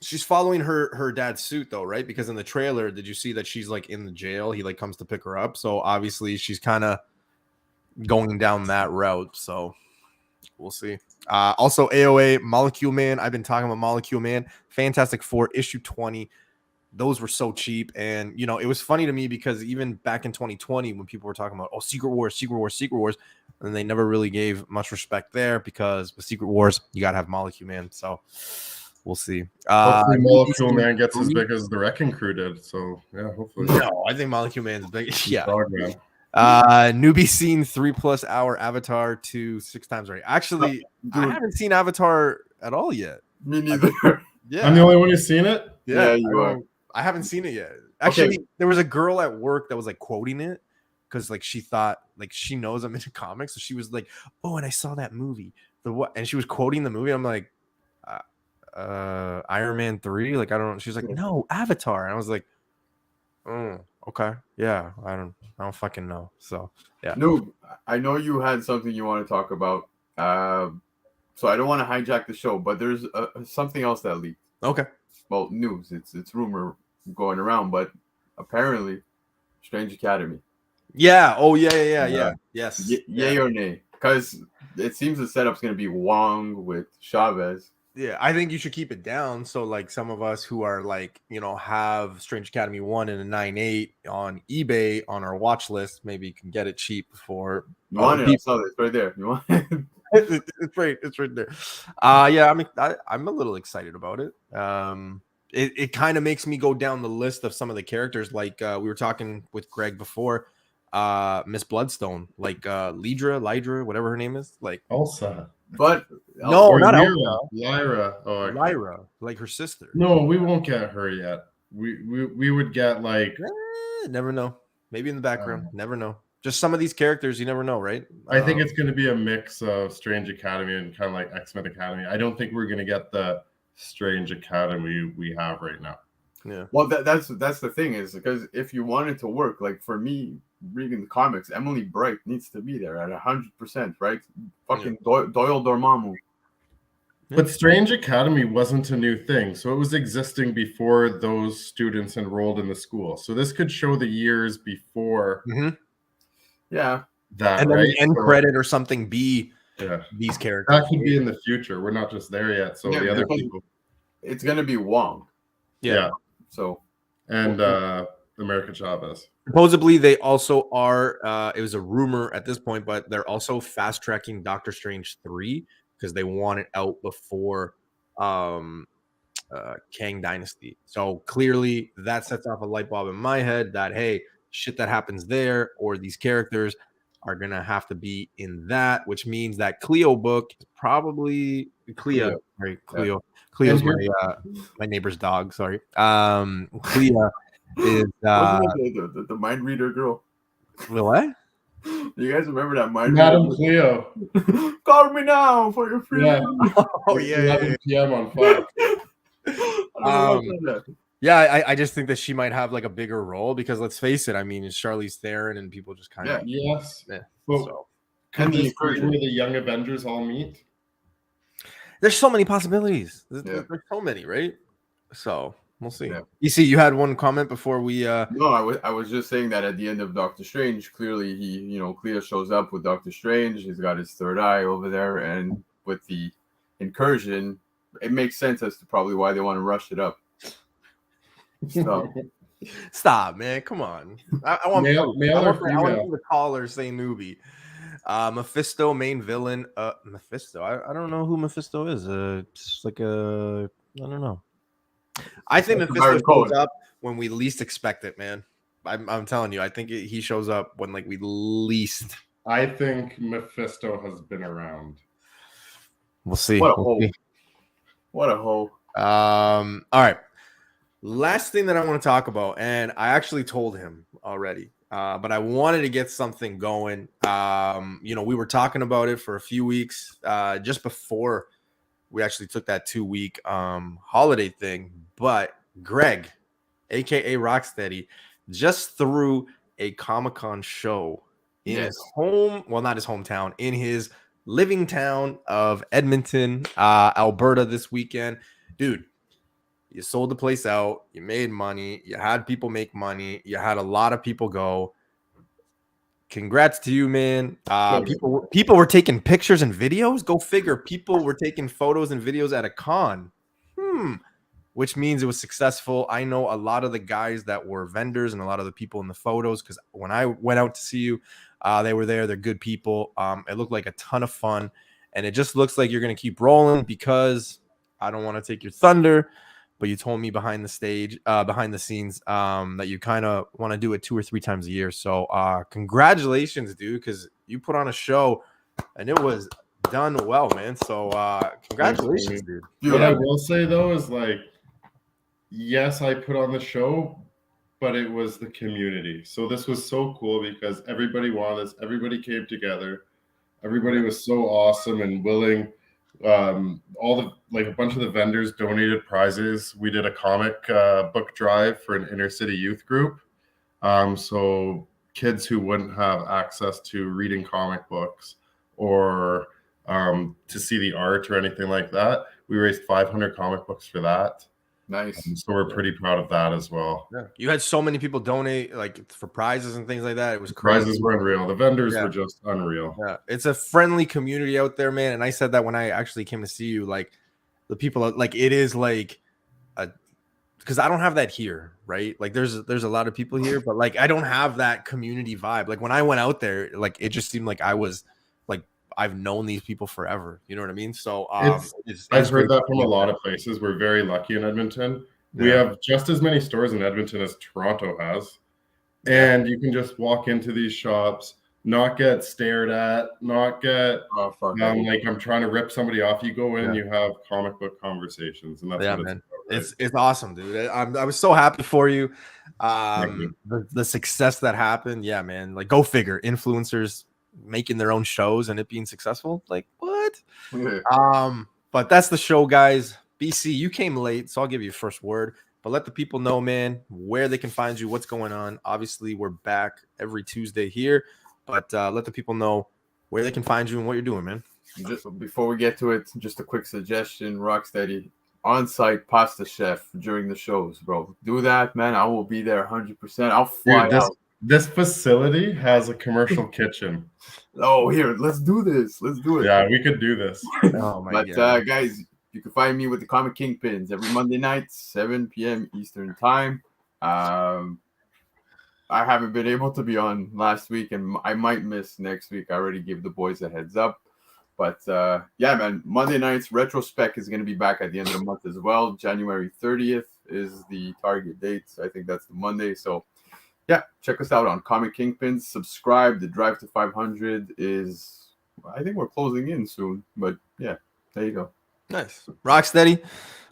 She's following her dad's suit though, right? Because in the trailer, did you see that she's like in the jail? He like comes to pick her up. So obviously she's kind of going down that route. So we'll see. Also AOA Molecule Man. I've been talking about Molecule Man. Fantastic Four issue 20. those were so cheap. And, you know, it was funny to me because even back in 2020, when people were talking about, oh, Secret Wars, and they never really gave much respect there because with Secret Wars, you got to have Molecule Man. So we'll see. Hopefully Molecule Man gets as big as the Wrecking Crew did. So, yeah, hopefully. No, I think Molecule Man's big. Yeah. Dogman. Newbie seen 3+ hour Avatar to 6 times already. Actually, I haven't seen Avatar at all yet. Me neither. Yeah, I'm the only one who's seen it. Yeah, you are. I haven't seen it yet. Actually, there was a girl at work that was like quoting it because like she thought like she knows I'm into comics, so she was like, "Oh, and I saw that movie." The what? And she was quoting the movie. I'm like, Iron Man 3. Like I don't know. She was like, "No, Avatar." And I was like, "Oh, okay, yeah." I don't fucking know. So yeah. No, I know you had something you want to talk about. So I don't want to hijack the show, but there's something else that leaked. Okay. Well, news. It's rumor going around, but apparently, Strange Academy. Yeah. Oh yeah. Yes. Yay or nay? Because it seems the setup's going to be Wong with Chavez. Yeah, I think you should keep it down. So like some of us who are like, you know, have Strange Academy 1 and a 9.8 on eBay on our watch list, maybe you can get it cheap before. You want it? I saw it. It's right there. You want it? It's right there. Yeah, I'm a little excited about it. It kind of makes me go down the list of some of the characters. Like we were talking with Greg before, Miss Bloodstone, like Lydra, whatever her name is, like Elsa. But no, not Lyra. Oh, okay. Lyra, like her sister. No, we won't get her yet. We would get like never know. Maybe in the background. Never know. Just some of these characters, you never know, right? I think it's going to be a mix of Strange Academy and kind of like X-Men Academy. I don't think we're going to get the Strange Academy we have right now. Yeah. Well, that's the thing is because if you want it to work, like for me reading the comics, Emily Bright needs to be there at 100%, right? Fucking Doyle Dormammu. But Strange Academy wasn't a new thing, so it was existing before those students enrolled in the school. So this could show the years before. Mm-hmm. Yeah. That, and then right? the end credit or something be these characters. That could be in the future. We're not just there yet. So the other people. It's going to be Wong. Yeah. So. And America Chavez. Supposedly they also are, it was a rumor at this point, but they're also fast tracking Doctor Strange 3 because they want it out before Kang Dynasty. So clearly that sets off a light bulb in my head that, hey, shit that happens there or these characters are going to have to be in that, which means that Cleo book is probably Cleo. Right? Cleo. Yeah. Cleo's my neighbor's dog. Sorry. Cleo is the mind reader girl. What? You guys remember that mind Madam reader? Cleo. Call me now for your free. Yeah. Oh yeah. 11 p.m. on Fox. Yeah, I just think that she might have like a bigger role because let's face it, I mean, it's Charlize Theron and people just kind of yes. Yeah. Well, So can this be where the Young Avengers all meet? there's so many possibilities. There's so many, right? So we'll see. Yeah. You see, you had one comment before we No, I was just saying that at the end of Doctor Strange, clearly Cleo shows up with Doctor Strange, he's got his third eye over there, and with the incursion, it makes sense as to probably why they want to rush it up. Stop, man. Come on. I want the caller say Newbie. Mephisto, main villain. Mephisto. I don't know who Mephisto is. It's like I don't know. I think Mephisto shows up when we least expect it, man. I'm telling you. I think he shows up when like we least. I think Mephisto has been around. We'll see. What a hole. What a hole. All right. Last thing that I want to talk about, and I actually told him already, but I wanted to get something going. We were talking about it for a few weeks just before we actually took that 2-week holiday thing. But Greg, aka Rocksteady, just threw a Comic-Con show in his not his hometown, in his living town of Edmonton, Alberta this weekend. Dude, you sold the place out. You made money. You had people make money. You had a lot of people go. Congrats to you, man. People were taking pictures and videos. Go figure. People were taking photos and videos at a con. which means it was successful. I know a lot of the guys that were vendors and a lot of the people in the photos, because when I went out to see you, they were there. They're good people. It looked like a ton of fun, and it just looks like you're going to keep rolling, because I don't want to take your thunder, but you told me behind the scenes, that you kind of want to do it 2 or 3 times a year. So congratulations, dude, because you put on a show and it was done well, man. So congratulations, dude. What I will say though is, like, yes, I put on the show, but it was the community. So this was so cool because everybody wanted this. Everybody came together. Everybody was so awesome and willing. A bunch of the vendors donated prizes. We did a comic book drive for an inner city youth group. So kids who wouldn't have access to reading comic books or to see the art or anything like that, we raised 500 comic books for that. Nice. So we're pretty proud of that as well. Yeah. You had so many people donate, like, for prizes and things like that. It was crazy. Prizes were unreal. The vendors were just unreal. Yeah, it's a friendly community out there, man. And I said that when I actually came to see you, like, the people, like, it is like because I don't have that here, right? Like, there's a lot of people here, but like I don't have that community vibe. Like when I went out there, like it just seemed like I was like I've known these people forever. You know what I mean? So I've heard that from a lot of places. We're very lucky in Edmonton. Yeah. We have just as many stores in Edmonton as Toronto has. And you can just walk into these shops, not get stared at, not get like I'm trying to rip somebody off. You go in, you have comic book conversations, and that's what it's about, right? It's awesome, dude. I was so happy for you. The success that happened, yeah, man. Like, go figure. Influencers making their own shows and it being successful. Like, what? But that's the show, guys. BC, you came late, so I'll give you first word. But let the people know, man, where they can find you, what's going on. Obviously, we're back every Tuesday here, but let the people know where they can find you and what you're doing, man. Just before we get to it, just a quick suggestion, Rocksteady, on-site pasta chef during the shows, bro. Do that, man. I will be there 100%. I'll fly out. This facility has a commercial kitchen. Oh, here, let's do this. Let's do it. Yeah, we could do this. Oh my God. Guys, you can find me with the Comic Kingpins every Monday night, 7 p.m. Eastern time. I haven't been able to be on last week, and I might miss next week. I already gave the boys a heads up. But yeah, man, Monday nights, Retro Spec is going to be back at the end of the month as well. January 30th is the target date. I think that's the Monday. So yeah, check us out on Comic Kingpins. Subscribe. The drive to 500 is, I think we're closing in soon. But yeah, there you go. Nice. Rocksteady.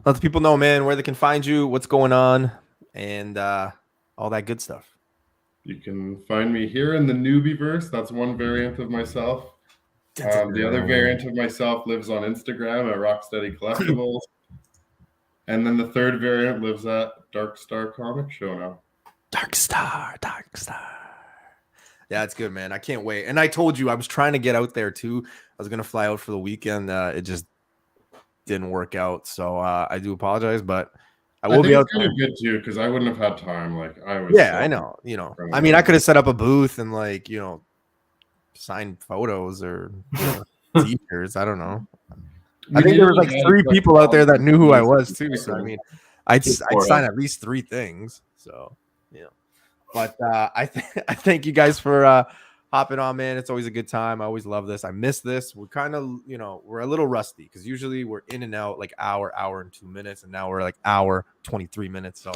Let the people know, man, where they can find you, what's going on, and all that good stuff. You can find me here in the Newbie verse. That's one variant of myself. The other variant of myself lives on Instagram at Rocksteady Collectibles. And then the third variant lives at Dark Star Comic Show now. Dark Star. Yeah, it's good, man. I can't wait. And I told you I was trying to get out there too. I was gonna fly out for the weekend. It just didn't work out. So I do apologize, but I will be out there. Kind of good too, because I wouldn't have had time. Like I was. Yeah, I know. You know, I mean, I could have set up a booth and like, you know, signed photos or t-shirts. I don't know. I think there was like 3 people out there that knew who I was too. So I mean, I'd sign at least 3 things. So yeah. But I thank you guys for hopping on, man. It's always a good time. I always love this. I miss this. We're kind of, you know, we're a little rusty because usually we're in and out like hour and 2 minutes, and now we're like hour 23 minutes. So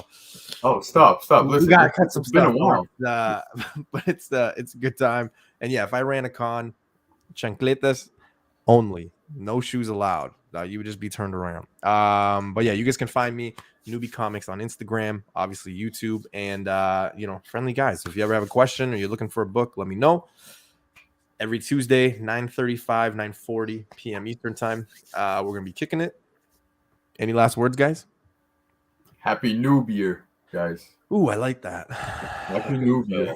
stop. Listen, we gotta cut some stuff off. But it's a good time. And yeah, if I ran a con, chancletas only, no shoes allowed. You would just be turned around. But yeah, you guys can find me, Newbie Comics, on Instagram, obviously YouTube, and you know, friendly guys. So if you ever have a question or you're looking for a book, let me know. Every Tuesday, 9:35, 9:40 p.m. Eastern time. We're gonna be kicking it. Any last words, guys? Happy New Year, guys. Ooh, I like that. Happy New Year.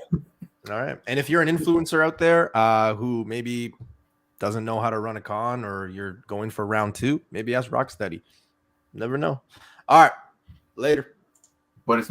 All right. And if you're an influencer out there who maybe doesn't know how to run a con, or you're going for round 2, maybe ask Rocksteady. Never know. All right. Later.